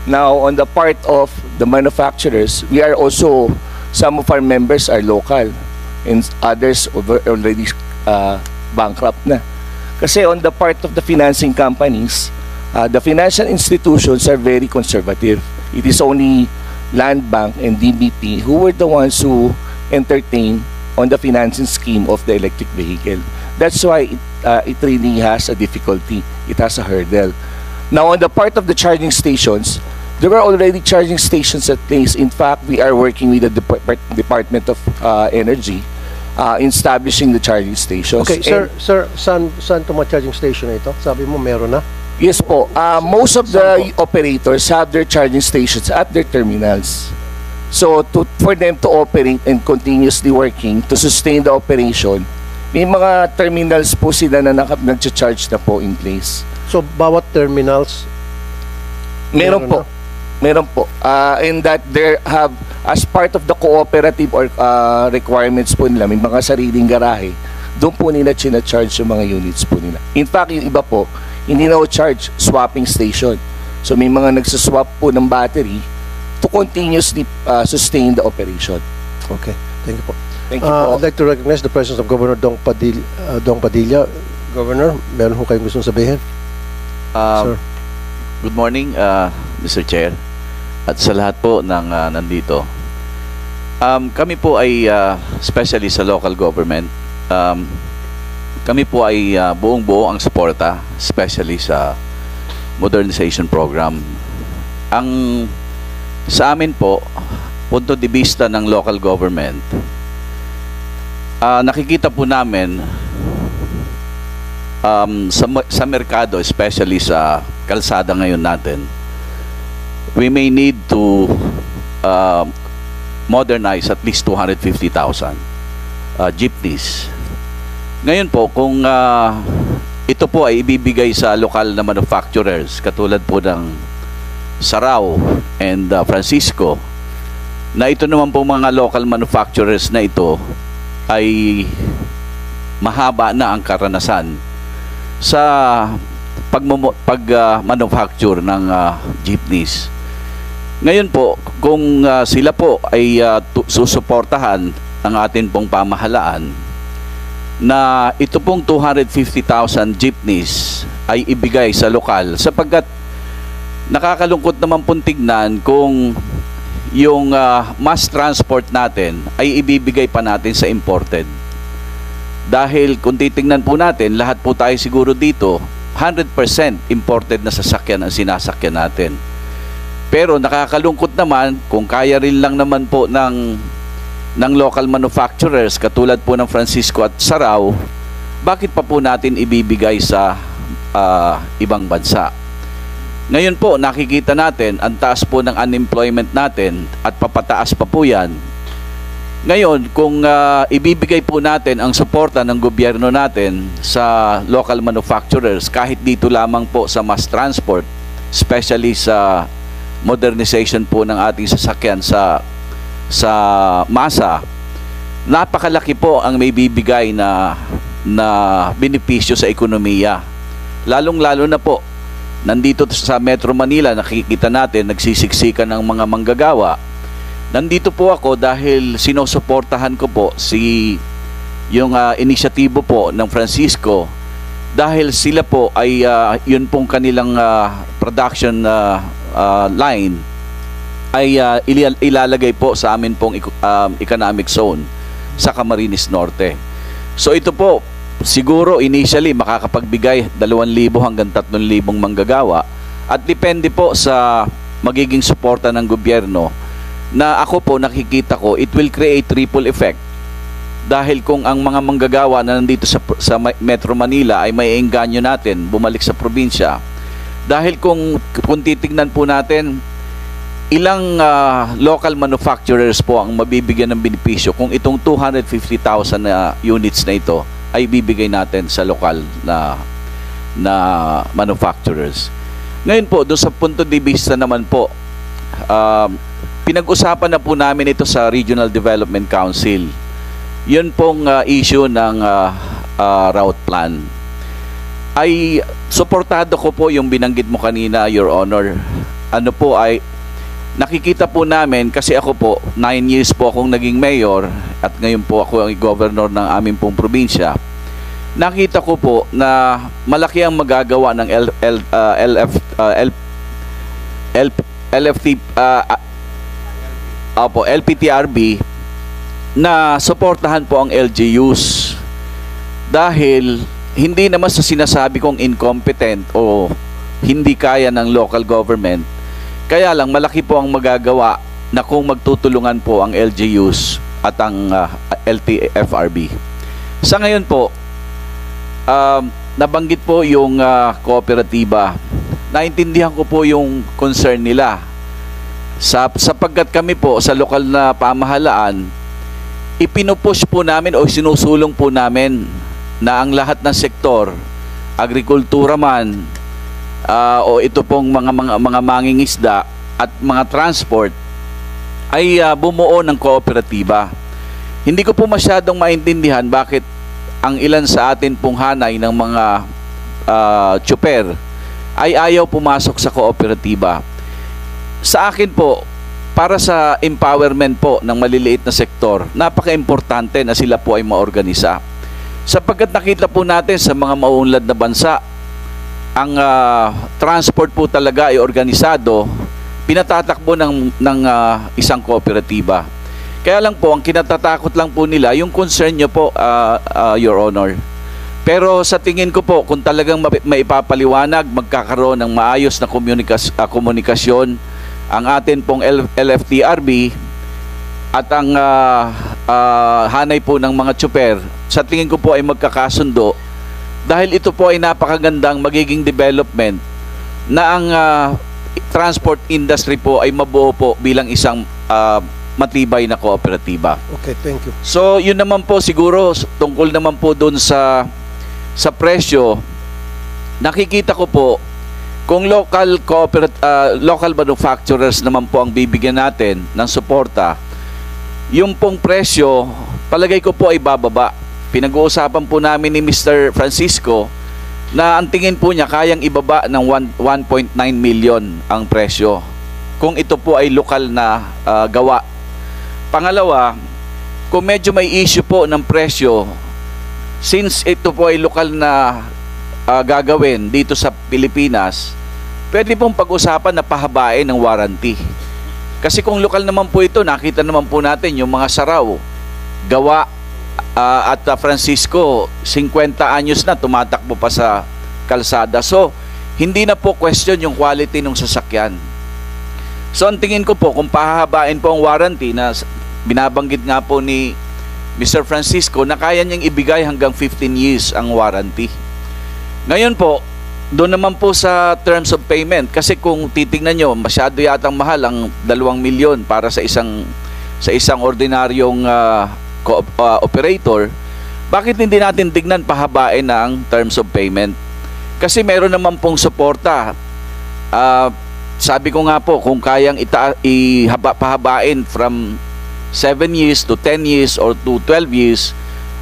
Now, on the part of the manufacturers, we are also, some of our members are local and others already bankrupt na. Kasi on the part of the financing companies, the financial institutions are very conservative. It is only Land Bank and DBP who were the ones who entertain on the financing scheme of the electric vehicle. That's why it really has a difficulty. It has a hurdle. Now, on the part of the charging stations, there were already charging stations at place. In fact, we are working with the Department of Energy in establishing the charging stations. Okay, sir, saan itong mga charging station na ito? Sabi mo, meron na? Yes po. Most of the operators have their charging stations at their terminals. So, for them to operate and continuously working to sustain the operation, may mga terminals po sila na nag-charge na po in place. So, bawat terminals? Meron po. Meron po. And that there have, as part of the cooperative or requirements po nila, may mga sariling garahe, doon po nila charge yung mga units po nila. In fact, yung iba po, hindi na charge swapping station. So may mga nagsaswap po ng battery to continuously sustain the operation. Okay. Thank you po. Thank you po. I'd like to recognize the presence of Governor Dong Padilla. Governor, meron ho kayong gustong sabihin? Sir. Good morning, Mr. Chair, at sa lahat po ng nandito. Kami po ay especially sa local government. Kami po ay buong-buo ang suporta, especially sa modernization program. Ang sa amin po, punto de vista ng local government, nakikita po namin sa merkado, especially sa kalsada ngayon natin, we may need to modernize at least 250,000 jeepneys. Ngayon po, kung ito po ay ibibigay sa lokal na manufacturers, katulad po ng Sarao and Francisco, na ito naman po mga local manufacturers na ito ay mahaba na ang karanasan sa pag-manufacture ng jeepneys. Ngayon po, kung sila po ay susuportahan ang atin pong pamahalaan, na ito pong 250,000 jeepneys ay ibigay sa lokal, sapagkat nakakalungkot naman pong tignan kung yung mass transport natin ay ibibigay pa natin sa imported. Dahil kung titignan po natin, lahat po tayo siguro dito 100% imported na sasakyan ang sinasakyan natin. Pero nakakalungkot naman kung kaya rin lang naman po ng local manufacturers katulad po ng Francisco at Sarao, bakit pa po natin ibibigay sa ibang bansa? Ngayon po nakikita natin ang taas po ng unemployment natin at papataas pa po yan. Ngayon kung ibibigay po natin ang suporta ng gobyerno natin sa local manufacturers kahit dito lamang po sa mass transport, especially sa modernization po ng ating sasakyan sa masa, napakalaki po ang may bibigay na benepisyo sa ekonomiya. Lalong-lalo na po, nandito sa Metro Manila, nakikita natin, nagsisiksikan ng mga manggagawa. Nandito po ako dahil sinusuportahan ko po yung inisyatibo po ng Francisco dahil sila po ay yun pong kanilang production line ay ilalagay po sa amin pong economic zone sa Camarines Norte. So ito po, siguro initially makakapagbigay 2,000 hanggang 3,000 manggagawa at depende po sa magiging suporta ng gobyerno na ako po nakikita ko it will create triple effect dahil kung ang mga manggagawa na nandito sa Metro Manila ay may engganyo natin bumalik sa probinsya dahil kung titignan po natin ilang local manufacturers po ang mabibigyan ng benepisyo kung itong 250,000 na units na ito ay bibigay natin sa lokal na manufacturers. Ngayon po, doon sa punto de vista naman po, pinag-usapan na po namin ito sa Regional Development Council. Yun pong issue ng route plan. Ay suportado ko po yung binanggit mo kanina, Your Honor. Ano po ay nakikita po namin kasi ako po 9 years po akong naging mayor at ngayon po ako ang governor ng aming pong probinsya. Nakita ko po na malaki ang magagawa ng LPTRB na suportahan po ang LGUs dahil hindi naman sa sinasabi kong incompetent o hindi kaya ng local government. Kaya lang malaki po ang magagawa na kung magtutulungan po ang LGUs at ang LTFRB. Sa ngayon po, nabanggit po yung kooperatiba. Naintindihan ko po yung concern nila. Sapagkat kami po sa lokal na pamahalaan, ipinupush po namin o sinusulong po namin na ang lahat ng sektor, agrikultura man, o ito pong mga mangingisda at mga transport ay bumuo ng kooperatiba. Hindi ko po masyadong maintindihan bakit ang ilan sa atin pong hanay ng mga tsuper ay ayaw pumasok sa kooperatiba. Sa akin po, para sa empowerment po ng maliliit na sektor, napaka-importante na sila po ay maorganisa. Sapagkat nakita po natin sa mga mauunlad na bansa, ang transport po talaga ay organisado, pinatatakbo ng isang kooperatiba. Kaya lang po, ang kinatatakot lang po nila, yung concern nyo po, Your Honor. Pero sa tingin ko po, kung talagang maipapaliwanag, magkakaroon ng maayos na komunikasyon, ang atin pong LFTRB at ang hanay po ng mga tsuper, sa tingin ko po ay magkakasundo dahil ito po ay napakagandang magiging development na ang transport industry po ay mabuo po bilang isang matibay na kooperatiba. Okay, thank you. So, yun naman po siguro tungkol naman po doon sa presyo. Nakikita ko po kung local manufacturers naman po ang bibigyan natin ng suporta, yung pong presyo, palagay ko po ay bababa. Pinag-uusapan po namin ni Mr. Francisco na ang tingin po niya kayang ibaba ng 1.9 million ang presyo kung ito po ay lokal na gawa. Pangalawa, kung medyo may issue po ng presyo, since ito po ay lokal na gagawin dito sa Pilipinas, pwede pong pag-usapan na pahabain ng warranty. Kasi kung lokal naman po ito, nakita naman po natin yung mga Sarao, gawa at Francisco, 50 anyos na tumatakbo pa sa kalsada. So, hindi na po question yung quality ng sasakyan. So ang tingin ko po, kung pahahabain po ang warranty na binabanggit nga po ni Mr. Francisco na kaya niyang ibigay hanggang 15 years ang warranty. Ngayon po, doon naman po sa terms of payment, kasi kung titingnan nyo, masyado yatang mahal ang 2 milyon para sa isang ordinaryong operator. Bakit hindi natin tignan pahabain na ang terms of payment? Kasi meron naman pong suporta. Sabi ko nga po, kung kayang pahabain from 7 years to 10 years or to 12 years,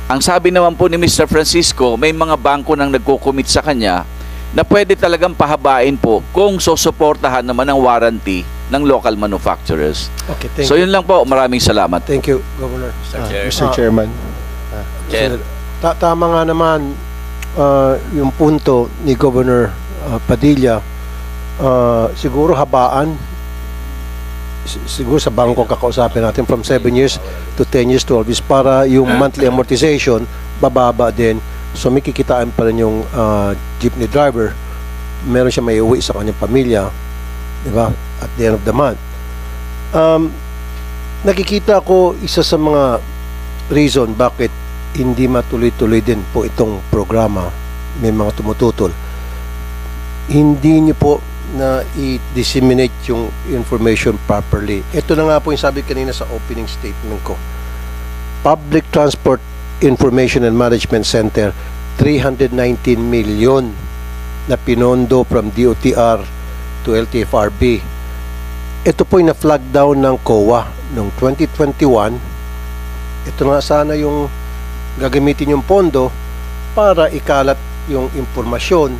ang sabi naman po ni Mr. Francisco, may mga bangko nang nagko-commit sa kanya na pwede talagang pahabain po kung susuportahan naman ang warranty ng local manufacturers. Okay, thank So you. yun lang po, maraming salamat. Thank you, Governor. Mr. Chairman. Chair. Tama nga naman yung punto ni Governor Padilla. Siguro habaan, siguro sa bangko kakausapin natin from 7 years to 10 years, 12 years para yung monthly amortization bababa din. So may kikitaan pa rin yung jeepney driver. Meron siya may uwi sa kanyang pamilya, di ba? At the end of the month. Nakikita ko isa sa mga reason bakit hindi matuloy-tuloy din po itong programa. May mga tumututol. Hindi niyo po na i-disseminate yung information properly. Ito na nga po yung sabi kanina sa opening statement ko. Public Transport Information and Management Center, 319 million na pinondo from DOTR to LTFRB. Ito po yung na-flag down ng COA noong 2021. Ito nga sana yung gagamitin yung pondo para ikalat yung impormasyon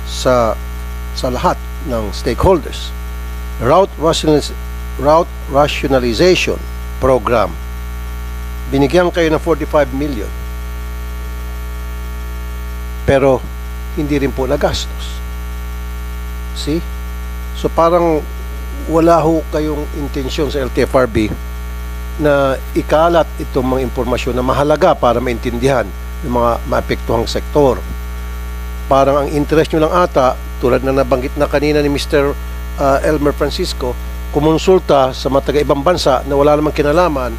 sa lahat ng stakeholders. Route Rationalization Program. Binigyan kayo ng 45 million. Pero hindi rin po nagastos. See? So parang wala ho kayong intensyon sa LTFRB na ikalat itong mga impormasyon na mahalaga para maintindihan yung mga maapektuhang sektor. Parang ang interest nyo lang ata, tulad na nabanggit na kanina ni Mr. Elmer Francisco, kumonsulta sa mga taga-ibang bansa na wala namang kinalaman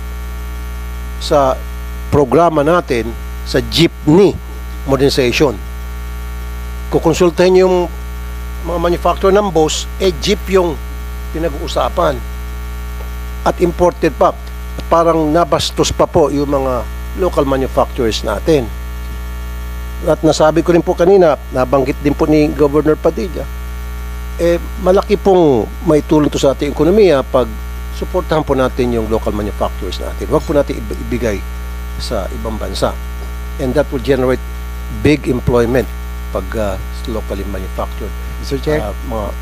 sa programa natin sa jeepney modernization. Kukonsultahin yung mga manufacturer ng bus, jeep yung pinag-uusapan at imported pa. At parang nabastos pa po yung mga local manufacturers natin. At nasabi ko rin po kanina, nabanggit din po ni Governor Padilla, malaki pong may tulong to sa ating ekonomiya pag suportahan po natin yung local manufacturers natin. Huwag po natin ibigay sa ibang bansa. And that will generate big employment pag locally manufactured. Mr. Chair?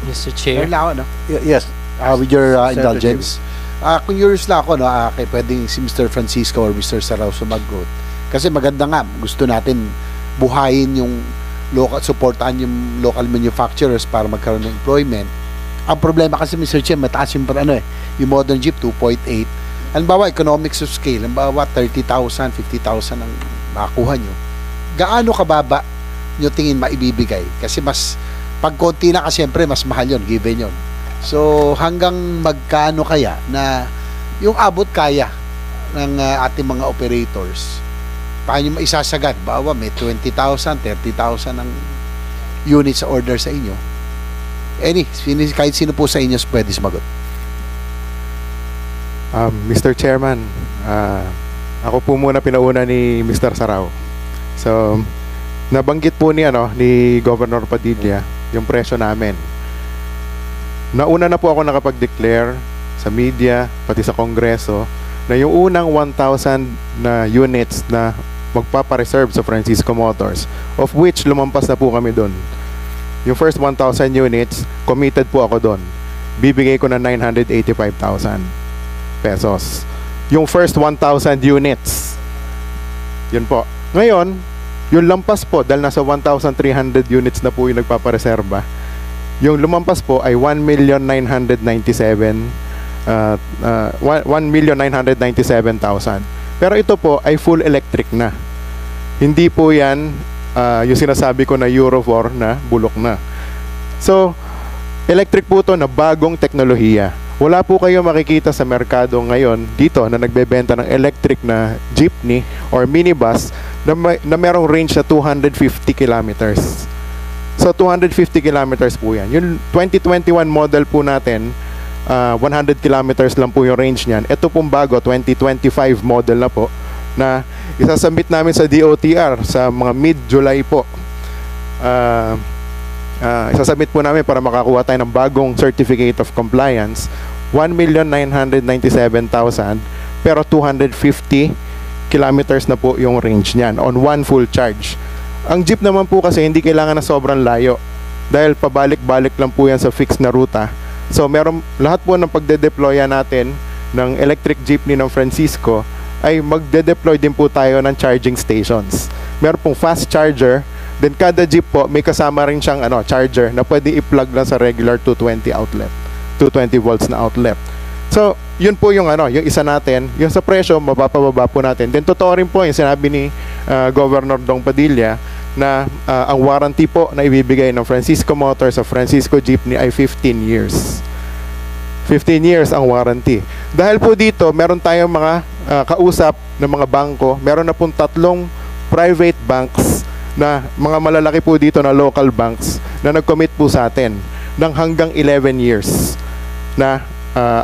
Mr. Chair? Meron lang ako, no? Yes. With your Senator indulgence. Kung curious lang ako, no, pwedeng si Mr. Francisco or Mr. Sarao sumagot. Kasi maganda nga, gusto natin buhayin yung local, supportahan yung local manufacturers para magkaroon ng employment. Ang problema kasi, Mr. Chair, mataas yung yung modern jeep, 2.8. Halimbawa, economics of scale, halimbawa, 30,000, 50,000 ang makakuha nyo. Gaano kababa nyo tingin maibibigay? Kasi pag konti na kasi, siyempre, mas mahal yun, given yun. So, hanggang magkano kaya na yung abot kaya ng ating mga operators? Paano maisasagad? Bawa, may 20,000, 30,000 ang units sa order sa inyo. Kahit sino po sa inyo pwede sumagot. Mr. Chairman, ako po muna pinauna ni Mr. Sarao. So, nabanggit po ni Governor Padilla yung presyo namin. Nauna na po ako nakapag-declare sa media, pati sa Kongreso, na yung unang 1,000 na units na magpapareserve sa Francisco Motors, of which lumampas na po kami doon. Yung first 1,000 units, committed po ako doon. Bibigay ko na 985,000 pesos. Yung first 1,000 units. Yun po. Ngayon, yung lampas po, dahil nasa 1,300 units na po yung nagpapareserba, yung lumampas po ay 1,997,000. Pero ito po ay full electric na. Hindi po yan yung sinasabi ko na Euro 4 na bulok na. So, Electric po to na bagong teknolohiya. Wala po kayo makikita sa merkado ngayon dito na nagbebenta ng electric na jeepney or minibus na merong range na 250 kilometers. So 250 kilometers po yan. Yung 2021 model po natin, 100 kilometers lang po yung range niyan. Ito pong bago, 2025 model na po, na isasubmit namin sa DOTR sa mga mid-July po. Isasubmit po namin para makakuha tayo ng bagong Certificate of Compliance. 1,997,000 pero 250 kilometers na po yung range niyan on one full charge. Ang jeep naman po kasi hindi kailangan na sobrang layo dahil pabalik-balik lang po yan sa fixed na ruta. So meron lahat po ng pagde-deploya natin ng electric jeepney ng Francisco ay magde-deploy din po tayo ng charging stations. Meron pong fast charger, then kada jeep po may kasama rin siyang charger na pwede i-plug lang sa regular 220 outlet. 220 volts na outlet. So, yun po yung yung isa natin. Yung sa presyo, mapapababa po natin. Then, totoo rin po yung sinabi ni Governor Dong Padilla na ang warranty po na ibibigay ng Francisco Motors sa Francisco Jeepney ay 15 years. 15 years ang warranty. Dahil po dito, meron tayong mga kausap ng mga bangko. Meron na pong 3 private banks na mga malalaki po dito na local banks na nag-commit po sa atin ng hanggang 11 years na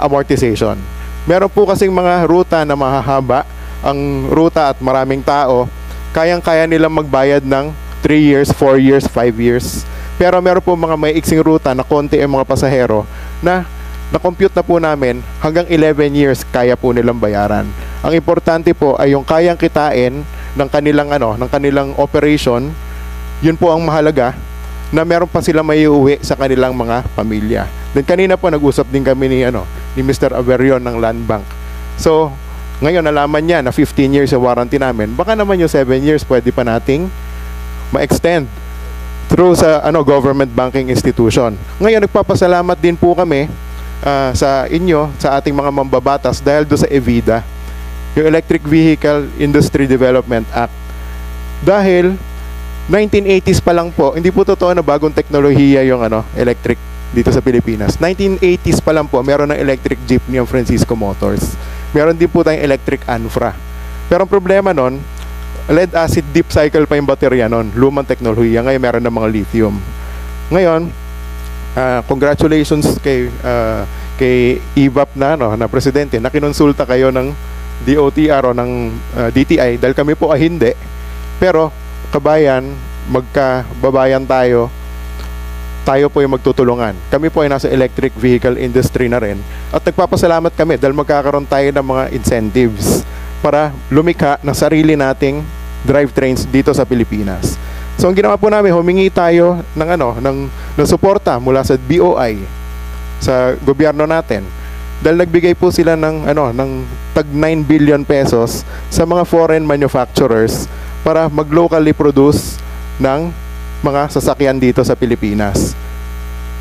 amortization. Meron po kasing mga ruta na mahahaba ang ruta at maraming tao, kayang-kaya nilang magbayad ng 3 years, 4 years, 5 years. Pero meron po mga may iksing ruta na konti ang mga pasahero na na-compute na po namin hanggang 11 years kaya po nilang bayaran. Ang importante po ay yung kayang kitain ng kanilang operation, yun po ang mahalaga, na meron pa sila may uuwi sa kanilang mga pamilya. Then kanina po nag-usap din kami ni Mr. Averion ng Land Bank. So, ngayon nalaman niya na 15 years yung warranty namin. Baka naman yung 7 years pwede pa nating ma-extend through sa government banking institution. Ngayon nagpapasalamat din po kami sa inyo, sa ating mga mambabatas dahil do sa EVIDA, yung Electric Vehicle Industry Development Act. Dahil 1980s pa lang po, hindi po totoo na bagong teknolohiya yung electric dito sa Pilipinas. 1980s pa lang po, meron ng electric jeepney ang Francisco Motors. Meron din po tayong electric Anfra. Pero ang problema nun, lead acid deep cycle pa yung baterya nun. Lumang teknolohiya. Ngayon meron ng mga lithium. Ngayon, congratulations kay IVAP na presidente na kinonsulta kayo ng DOTR o ng DTI dahil kami po ay hindi. Pero kabayan, magkababayan tayo po yung magtutulungan. Kami po ay nasa electric vehicle industry na rin at nagpapasalamat kami dahil magkakaroon tayo ng mga incentives para lumikha ng sarili nating drivetrains dito sa Pilipinas. So ang ginawa po namin, humingi tayo ng suporta mula sa BOI, sa gobyerno natin. Dahil nagbigay po sila ng tag 9 billion pesos sa mga foreign manufacturers para mag-locally produce ng mga sasakyan dito sa Pilipinas.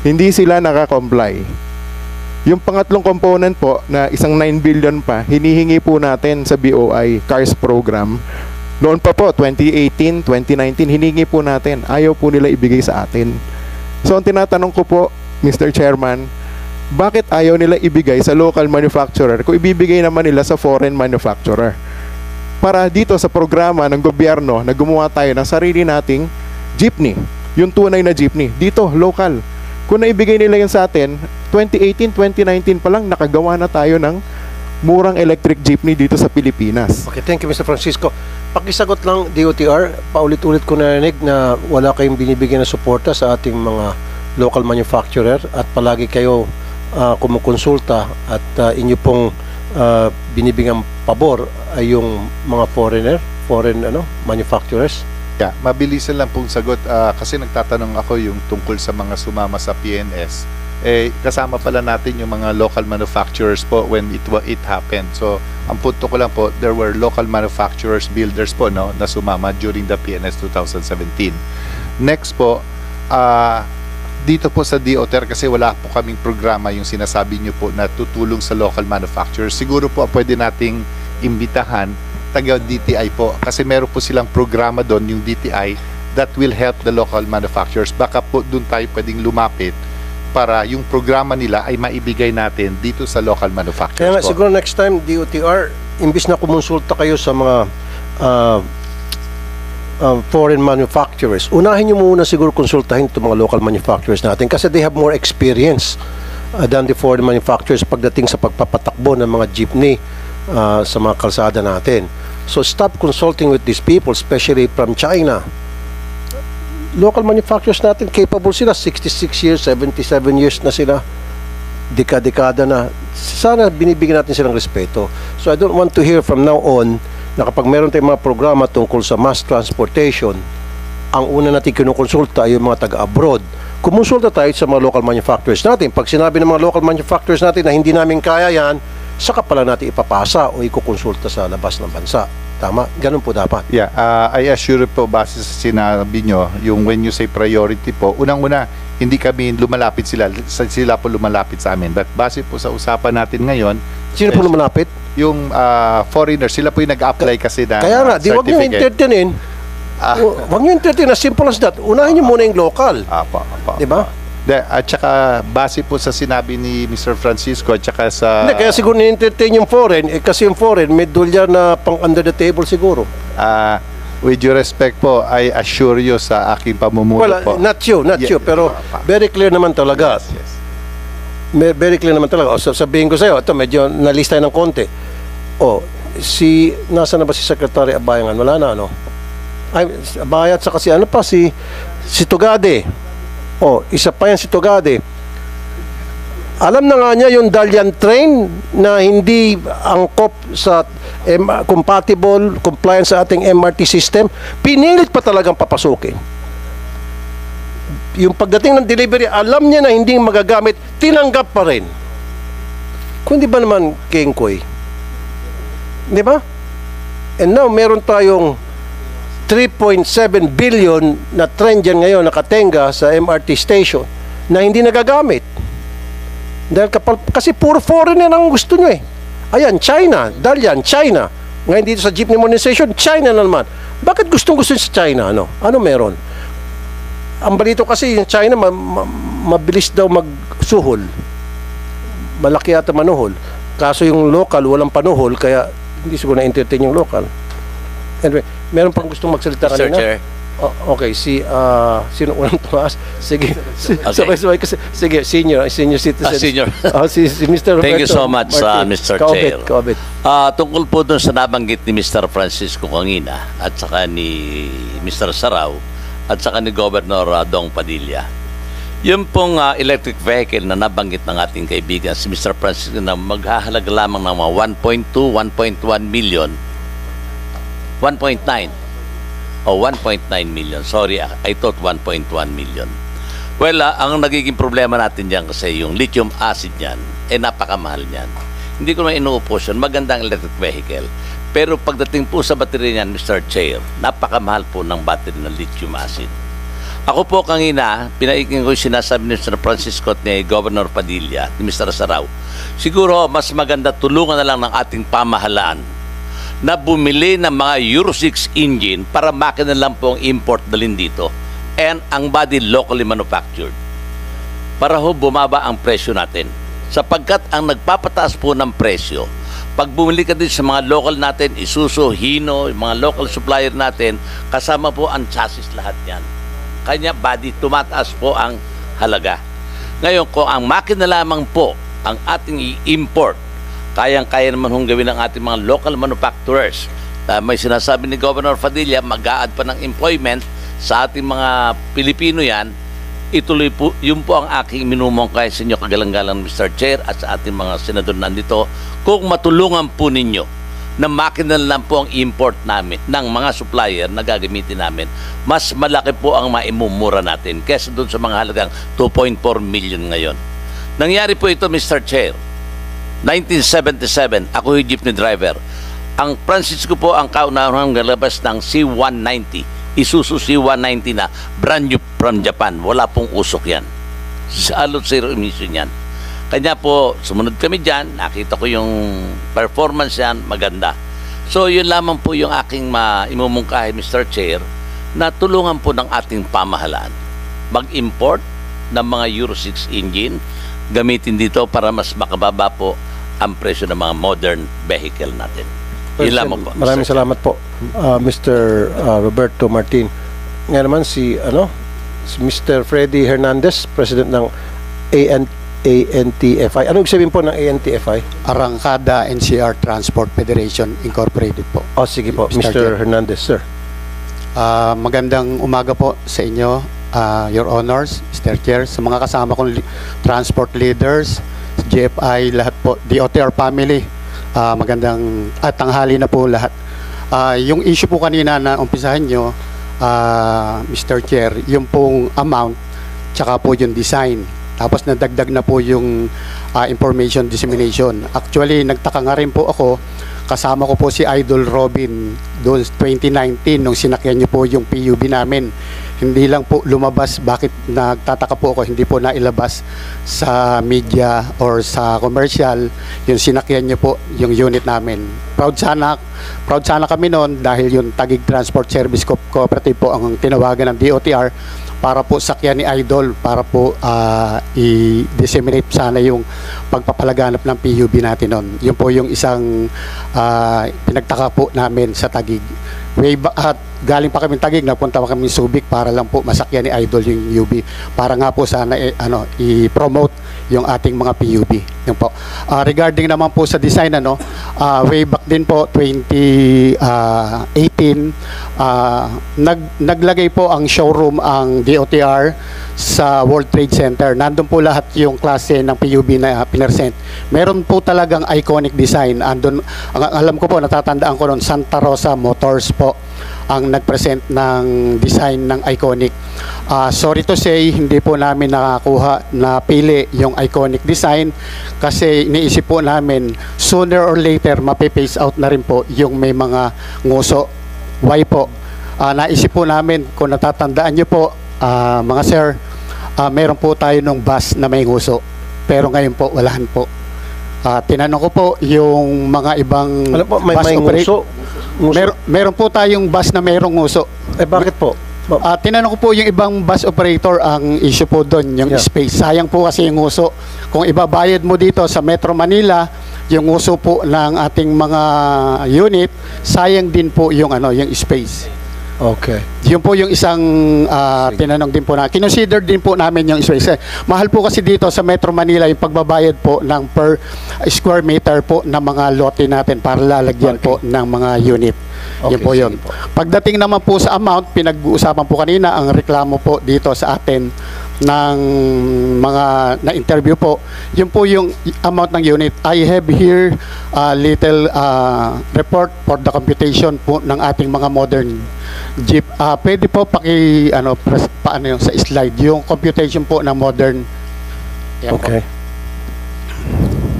Hindi sila naka-comply. Yung pangatlong component po na isang 9 billion pa, hinihingi po natin sa BOI CARS program. Noon pa po, 2018, 2019, hinihingi po natin. Ayaw po nila ibigay sa atin. So ang tinatanong ko po, Mr. Chairman, bakit ayaw nila ibigay sa local manufacturer kung ibibigay naman nila sa foreign manufacturer? Para dito sa programa ng gobyerno na gumawa tayo ng sarili nating jeepney, yung tunay na jeepney, dito, local. Kung naibigay nila yun sa atin, 2018, 2019 pa lang, nakagawa na tayo ng murang electric jeepney dito sa Pilipinas. Okay, thank you Mr. Francisco. Pakisagot lang DOTR, paulit-ulit ko narinig na wala kayong binibigyan ng suporta sa ating mga local manufacturer at palagi kayo kumukonsulta at inyo pong binibigyan pabor ay yung mga foreign manufacturers. Yeah, mabilisan lang pong sagot kasi nagtatanong ako yung tungkol sa mga sumama sa PNS. Kasama pala natin yung mga local manufacturers po when it happened. So, ang punto ko lang po, there were local manufacturers, builders po na sumama during the PNS 2017. Next po, dito po sa DOTR kasi wala po kaming programa yung sinasabi nyo po na tutulong sa local manufacturers. Siguro po pwede nating imbitahan taga DTI po kasi meron po silang programa doon, yung DTI, that will help the local manufacturers. Baka po doon tayo pwedeng lumapit para yung programa nila ay maibigay natin dito sa local manufacturers Kaya nga, po. siguro next time, DOTR, imbis na kumonsulta kayo sa mga foreign manufacturers, unahin nyo muna siguro konsultahin itong mga local manufacturers natin kasi they have more experience than the foreign manufacturers pagdating sa pagpapatakbo ng mga jeepney sa mga kalsada natin. So stop consulting with these people, especially from China. Local manufacturers natin, capable sila, 66 years, 77 years na sila, dekada na. Sana binibigyan natin silang respeto. So I don't want to hear from now on na kapag meron tayong mga programa tungkol sa mass transportation, ang una natin kinukonsulta ay yung mga taga-abroad. Kumonsulta tayo sa mga local manufacturers natin. Pag sinabi ng mga local manufacturers natin na hindi namin kaya yan, saka pala natin ipapasa o ikukonsulta sa labas ng bansa. Tama? Ganun po dapat. Yeah, I assure po, base sa sinabi nyo, yung when you say priority po, unang-una, hindi kami lumalapit sila po lumalapit sa amin. But base po sa usapan natin ngayon, sino po lumalapit? Yung foreigners, sila po yung nag-apply kasi na Kaya nga, di wag nyo entertainin. Wag nyo entertain, as simple as that. Unahin nyo muna yung local. Di ba? At saka base po sa sinabi ni Mr. Francisco at saka sa... Hindi, kaya siguro ni-entertain yung foreign, kasi yung foreign, may dolyar na pang under the table siguro. With due respect po, I assure you sa aking pamumuno po. Not you, pero very clear naman talaga. Very clear naman talaga. O, sabihin ko sa'yo, ito medyo nalista ng konti. O, nasa na ba si Secretary Abayangan? Wala na, ano? Ay, Abaya at saka si Tugade. O, isa pa yan si Tugade. Alam na nga niya yung Dalian train na hindi angkop sa compatible, compliance sa ating MRT system, pinilit pa talagang papasukin. Yung pagdating ng delivery, alam niya na hindi magagamit, tinanggap pa rin. Kung di ba naman, Kengkoy? Di ba? And now, meron tayong 3.7 billion na train dyan ngayon nakatenga sa MRT station na hindi nagagamit. Dahil kasi puro foreigner ang gusto nyo eh. Ayan, China, Dalian, China. Ngayon dito sa jeepney modernization, China na naman. Bakit gustong-gusto sa China? Ano meron? Ang balito kasi yung China mabilis daw magsuhol. Malaki yata manuhol. Kaso yung local walang panuhol kaya hindi siguro na-entertain yung local. Anyway, meron pang gustong magsalita Mr. kanina? Chair. Okay, sino unang tumaas? Sige. Sabay kasi sige, senior citizen. Senior. Si Mr. Thank you Roberto so much, Martin. Mr. Chair. Kaobit. Tungkol po dun sa nabanggit ni Mr. Francisco Cangina at saka ni Mr. Sarao at saka ni Governor Dong Padilla. Yung pong electric vehicle na nabanggit ng ating kaibigan si Mr. Francisco na maghahalaga lamang ng mga 1.2, 1.1 million, 1.9 o 1.9 million. Sorry, I thought 1.1 million. Well, ang nagiging problema natin dyan kasi yung lithium acid niyan, napakamahal niyan. Hindi ko naman inuupos yun. Magandang electric vehicle. Pero pagdating po sa battery niyan, Mr. Chair, napakamahal po ng battery ng lithium acid. Ako po kanina, pinaiking ko yung sinasabi ni Mr. Francisco at ni Governor Padilla, ni Mr. Sarao. Siguro, mas maganda tulungan na lang ng ating pamahalaan na bumili ng mga Euro 6 engine para makina lang po ang import dalhin dito and ang body locally manufactured para ho bumaba ang presyo natin sapagkat ang nagpapataas po ng presyo pag bumili ka din sa mga local natin, Isuzu, Hino, yung mga local supplier natin, kasama po ang chassis lahat yan kanya body, tumataas po ang halaga. Ngayon kung ang makina lamang po ang ating i-import, kayang-kaya naman hong gawin ng ating mga local manufacturers. May sinasabi ni Governor Padilla, mag-a-add pa ng employment sa ating mga Pilipino yan. Ituloy po, yun po ang aking minumungkay sa inyo kagalang-galang Mr. Chair at sa ating mga senador nandito. Kung matulungan po ninyo na makina lang po ang import namin ng mga supplier na gagamitin namin, mas malaki po ang maimumura natin kesa doon sa mga halagang 2.4 million ngayon. Nangyari po ito, Mr. Chair. 1977, ako yung jeepney driver. Ang Francisco po ang kaunahang galabas ng C190, Isuzu C190 na brand new from Japan. Wala pong usok yan. Salot zero emission yan. Kanya po, sumunod kami dyan, nakita ko yung performance yan, maganda. So yun lamang po yung aking imumungkahi, Mr. Chair, na tulungan po ng ating pamahalaan. Mag-import ng mga Euro 6 engine, gamitin dito para mas makababa po ang presyo ng mga modern vehicle natin. Yun lamang po. Maraming salamat po, Mr. Roberto Martin. Ngayon naman si Mr. Freddy Hernandez, President ng ANTFI. Ano ibig sabihin po ng ANTFI? Arangkada NCR Transport Federation Incorporated po. Sige po, Mr. Hernandez, sir. Magandang umaga po sa inyo, Your Honors, Mr. Chair, sa mga kasama kong transport leaders, GFI, lahat po, DOTR family, magandang tanghali na po lahat. Yung issue po kanina na umpisahan nyo, Mr. Chair, yung pong amount, tsaka po yung design. Tapos nadagdag na po yung information dissemination. Actually, nagtaka nga rin po ako, kasama ko po si Idol Robin doon 2019 nung sinakyan niyo po yung PUB namin. Hindi lang po lumabas, bakit nagtataka po ako, hindi po nailabas sa media or sa commercial yung sinakyan niyo po yung unit namin. Proud sana kami noon dahil yung Taguig Transport Service Cooperative po ang tinawagan ng DOTR para po sakyan ni Idol para po i-disseminate sana yung pagpapalaganap ng PUB natin noon. Yun po yung isang pinagtaka po namin sa Taguig. At galing pa kami Taguig, napunta pa kami Subic para lang po masakyan ni Idol yung UB para nga po sana i-promote yung ating mga PUB. Yun po. Regarding naman po sa design, way back din po 2018, naglagay po ang showroom ang DOTR sa World Trade Center. Nandun po lahat yung klase ng PUB na pinersent. Meron po talagang iconic design. Andun, alam ko po, natatandaan ko noon, Santa Rosa Motors po ang nag-present ng design ng iconic. Sorry to say, hindi po namin nakakuha na pili yung iconic design kasi iniisip po namin sooner or later mape-phase out na rin po yung may mga nguso. Why po? Naisip po namin, kung natatandaan nyo po, mga sir, meron po tayo nung bus na may nguso. Pero ngayon po, walahan po. Tinanong ko po yung mga ibang may nguso? Meron po tayong bus na mayroong nguso. Bakit po? Tinanong ko po yung ibang bus operator, ang issue po doon, yung space. Sayang po kasi yung nguso. Kung ibabayad mo dito sa Metro Manila, yung nguso po ng ating mga unit, sayang din po yung yung space. Okay. Yun po yung isang tinanong din po na. Kinonsider din po namin yung space. Mahal po kasi dito sa Metro Manila yung pagbabayad po ng per square meter po ng mga lote natin para lalagyan po ng mga unit. Yun po yun. Pagdating naman po sa amount, pinag-uusapan po kanina ang reklamo po dito sa atin ng mga na-interview po. Yun po yung amount ng unit. I have here a little report for the computation po ng ating mga modern jeep. Pwede po paano yung sa slide yung computation po ng modern. Yan okay po.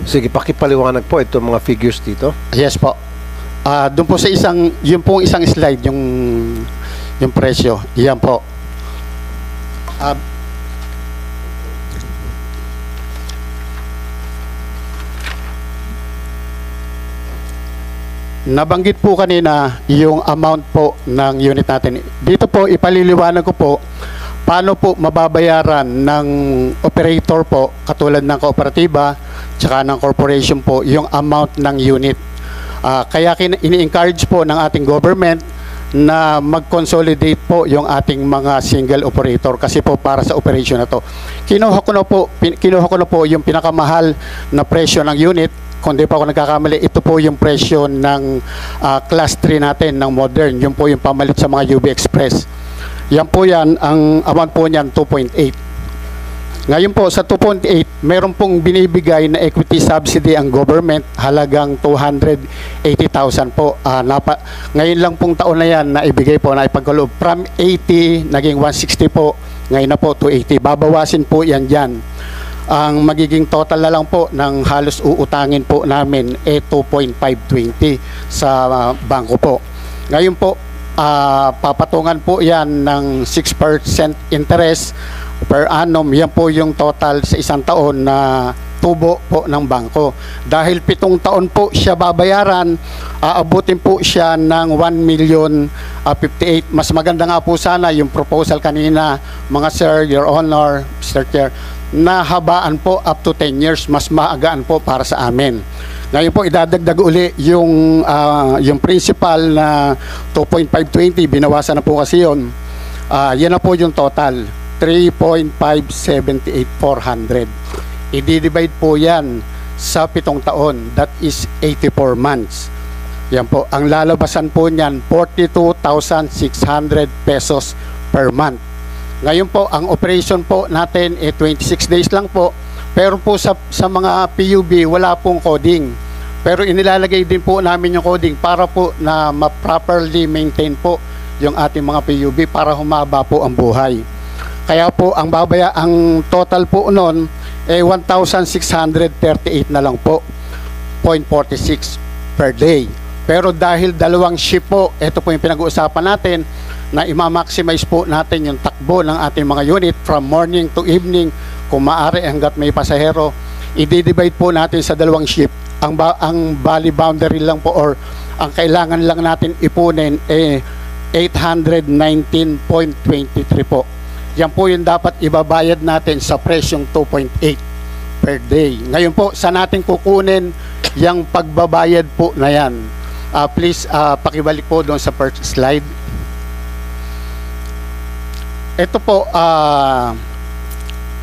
Sige, pakipaliwanag po itong mga figures dito. Yes po. Doon po sa yung pong isang slide yung presyo. Yan po. Nabanggit po kanina yung amount po ng unit natin. Dito po ipaliliwanag ko po paano po mababayaran ng operator po katulad ng kooperatiba tsaka ng corporation po yung amount ng unit. Kaya ini-encourage po ng ating government na mag-consolidate po yung ating mga single operator kasi po para sa operation na to. Kinuha ko na po yung pinakamahal na presyo ng unit. Kung di pa ako nagkakamali, ito po yung presyo ng class 3 natin ng modern. Yun po yung pamalit sa mga UB Express. Yan po yan, ang amount po niyan 2.8. Ngayon po sa 2.8, meron pong binibigay na equity subsidy ang government halagang 280,000 po. Ngayon lang pong taon na yan na ibigay po na ipagkaloob from 80 naging 160 po. Ngayon na po 280. Babawasin po yan dyan. Ang magiging total na lang po ng halos uutangin po namin 2.520 sa bangko po. Ngayon po, papatungan po yan ng 6% interest per annum. Yan po yung total sa isang taon na tubo po ng bangko. Dahil 7 taon po siya babayaran, aabutin po siya ng 1,058,000. Mas maganda nga po sana yung proposal kanina, mga sir, your honor, Mr. Chair, na habaan po up to 10 years, mas maagaan po para sa amin. Ngayon po idadagdag uli yung principal na 2.520, binawasan na po kasi yun. Yan na po yung total, 3.578400. I-divide po yan sa 7 taon, that is 84 months. Yan po, ang lalabasan po niyan 42,600 pesos per month. Ngayon po, ang operation po natin 26 days lang po. Pero po sa mga PUB, wala pong coding. Pero inilalagay din po namin yung coding para po na ma-properly maintain po yung ating mga PUB para humaba po ang buhay. Kaya po ang total po noon 1,638 na lang po, 0.46 per day. Pero dahil 2 shift po, ito po yung pinag-uusapan natin, na ima-maximize po natin yung takbo ng ating mga unit from morning to evening, kung maaari hanggat may pasahero, i-divide po natin sa 2 shift. Ang bali boundary lang po or ang kailangan lang natin ipunin 819.23 po. Yan po yung dapat ibabayad natin sa presyong 2.8 per day. Ngayon po, saan natin kukunin yung pagbabayad po na yan? Please, pakibalik po doon sa first slide. Ito po,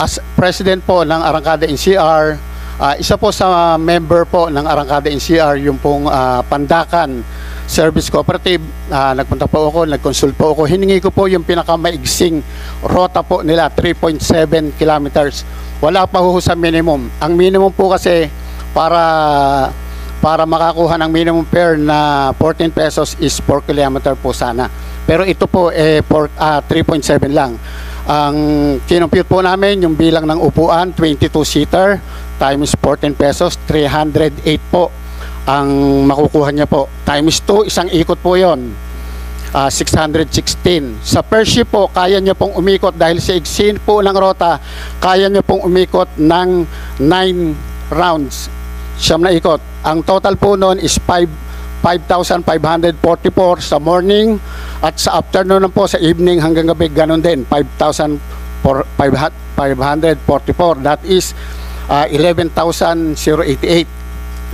as president po ng Arangkada NCR, isa po sa member po ng Arangkada NCR, yung pong Pandakan Service Cooperative. Nagpunta po ako, nag-consult po ako. Hiningi ko po yung pinakamaigsing rota po nila, 3.7 kilometers. Wala pa ho sa minimum. Ang minimum po kasi para makakuha ng minimum fare na 14 pesos is 4 kilometer po sana. Pero ito po 3.7 lang. Ang kinompute po namin yung bilang ng upuan, 22-seater times 14 pesos, 308 po ang makukuha niya po. Times 2, isang ikot po yon, 616. Sa per shift po, kaya niya pong umikot dahil sa iksin po ng rota, kaya niya pong umikot ng 9 rounds. 9 na ikot. Ang total po noon is 5,544 sa morning at sa afternoon po, sa evening hanggang gabi, ganun din, 5,544. That is 11,088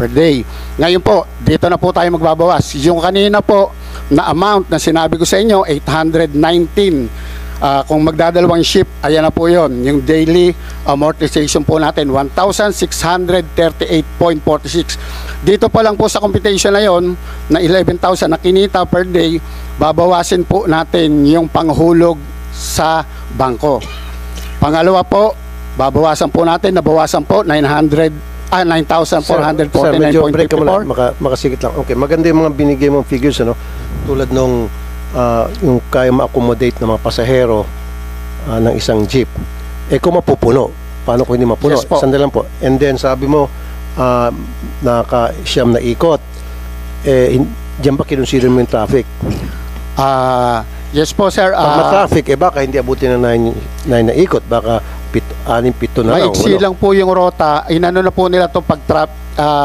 per day. Ngayon po, dito na po tayo magbabawas. Yung kanina po na amount na sinabi ko sa inyo, 819. Kung magdadalawang shift, ayan na po yon. Yung daily amortization po natin, 1,638.46. Dito pa lang po sa computation na yon, na 11,000 na kinita per day, babawasin po natin yung panghulog sa bangko. Pangalawa po, babawasan po natin, nabawasan po 9,449.54. Makasigit lang. Okay, maganda yung mga binigay mong figures, ano? Tulad nung yung kaya ma-accommodate ng mga pasahero ng isang jeep. Kung mapupuno, paano kung hindi mapuno? Yes po. Sandali lang po. And then sabi mo, naka-siyam na ikot. Diyan ba kinonsider mo yung traffic? Yes po, sir. Pag ma-traffic, baka hindi abutin ng 9 na ikot. Baka 6-7 na lang. Maiksi lang po yung rota. Inano na po nila ito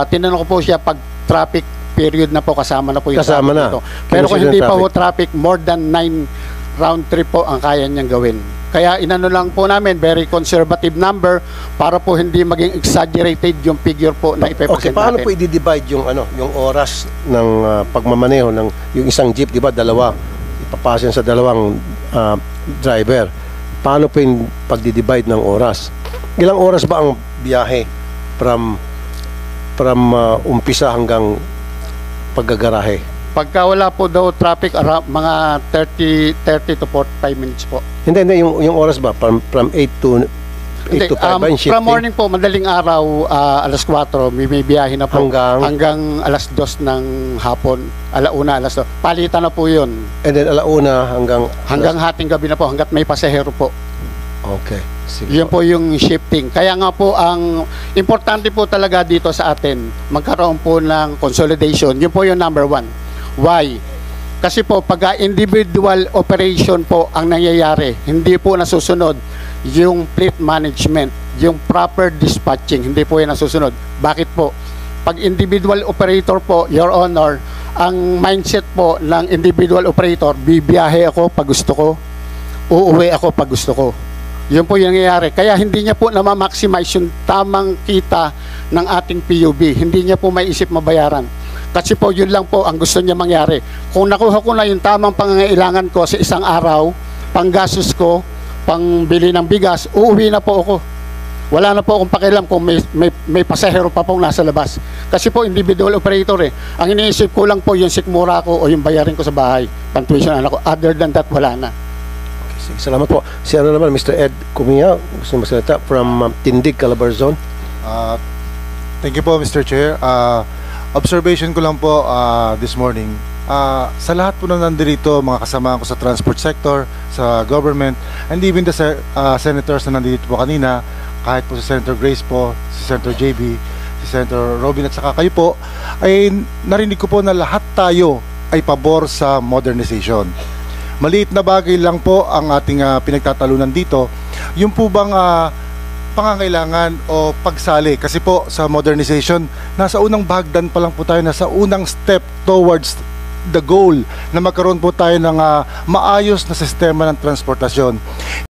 tinanong ko po siya pag traffic period na po, kasama na po yung kasama na. Dito. Pero kung hindi pa po traffic, more than 9 round trip po ang kaya niyang gawin. Kaya inano lang po namin, very conservative number para po hindi maging exaggerated yung figure po na ipepresent natin. Paano po i-divide yung yung oras ng pagmamaneho ng yung isang jeep, di ba? Dalawa, ipapasin sa dalawang driver. Paano po yung pagdi-divide ng oras? Ilang oras ba ang biyahe from umpisa hanggang paggagarahe? Pagka wala po daw traffic, mga 30 to 45 minutes po. Hindi, yung oras ba? From 8 to 5 ba yung shifting? From morning po, madaling araw, alas 4, may biyahe na po. Hanggang alas 2 ng hapon, alauna, alas 2. Palitan na po yun. And then alauna hanggang hating gabi na po, hanggat may pasahero po. Okay. Sige Yun po yung shifting. Kaya nga po, ang importante po talaga dito sa atin, magkaroon po ng consolidation. Yun po yung number 1. Why? Kasi po, pag individual operation po ang nangyayari, hindi po nasusunod yung fleet management. yung proper dispatching. Hindi po yan ang susunod. Bakit po? Pag individual operator po, Your Honor, ang mindset po ng individual operator, bibiyahe ako pag gusto ko, uuwi ako pag gusto ko. Yun po yung nangyayari. Kaya hindi niya po na-maximize yung tamang kita ng ating PUB. Hindi niya po maisip mabayaran. Kasi po yun lang po ang gusto niya mangyari. Kung nakuha ko na yung tamang pangangailangan ko sa isang araw, panggastos ko, pangbili ng bigas, uuwi na po ako. Wala na po akong pakialam kung may pasahero pa pong nasa labas. Kasi po individual operator eh. Ang iniisip ko lang po yung sikmura ko o yung bayarin ko sa bahay, pantuition anak ko. Other than that, wala na. Sige, salamat po. Si ano naman, Mr. Ed Cumia, gusto mo magsalita from Tindig, Calabarzon. Thank you po, Mr. Chair. Observation ko lang po this morning. Sa lahat po na nandito, mga kasama ko sa transport sector, sa government, and even the senators na nandito po kanina, kahit po si Senator Grace po, si Senator JB, si Senator Robin at saka kayo po, ay narinig ko po na lahat tayo ay pabor sa modernization. Maliit na bagay lang po ang ating pinagtatalunan dito. Yung po bang pangangailangan o pagsali, kasi po sa modernization, nasa unang bahagdan pa lang po tayo, nasa unang step towards the goal na magkaroon po tayo ng maayos na sistema ng transportasyon.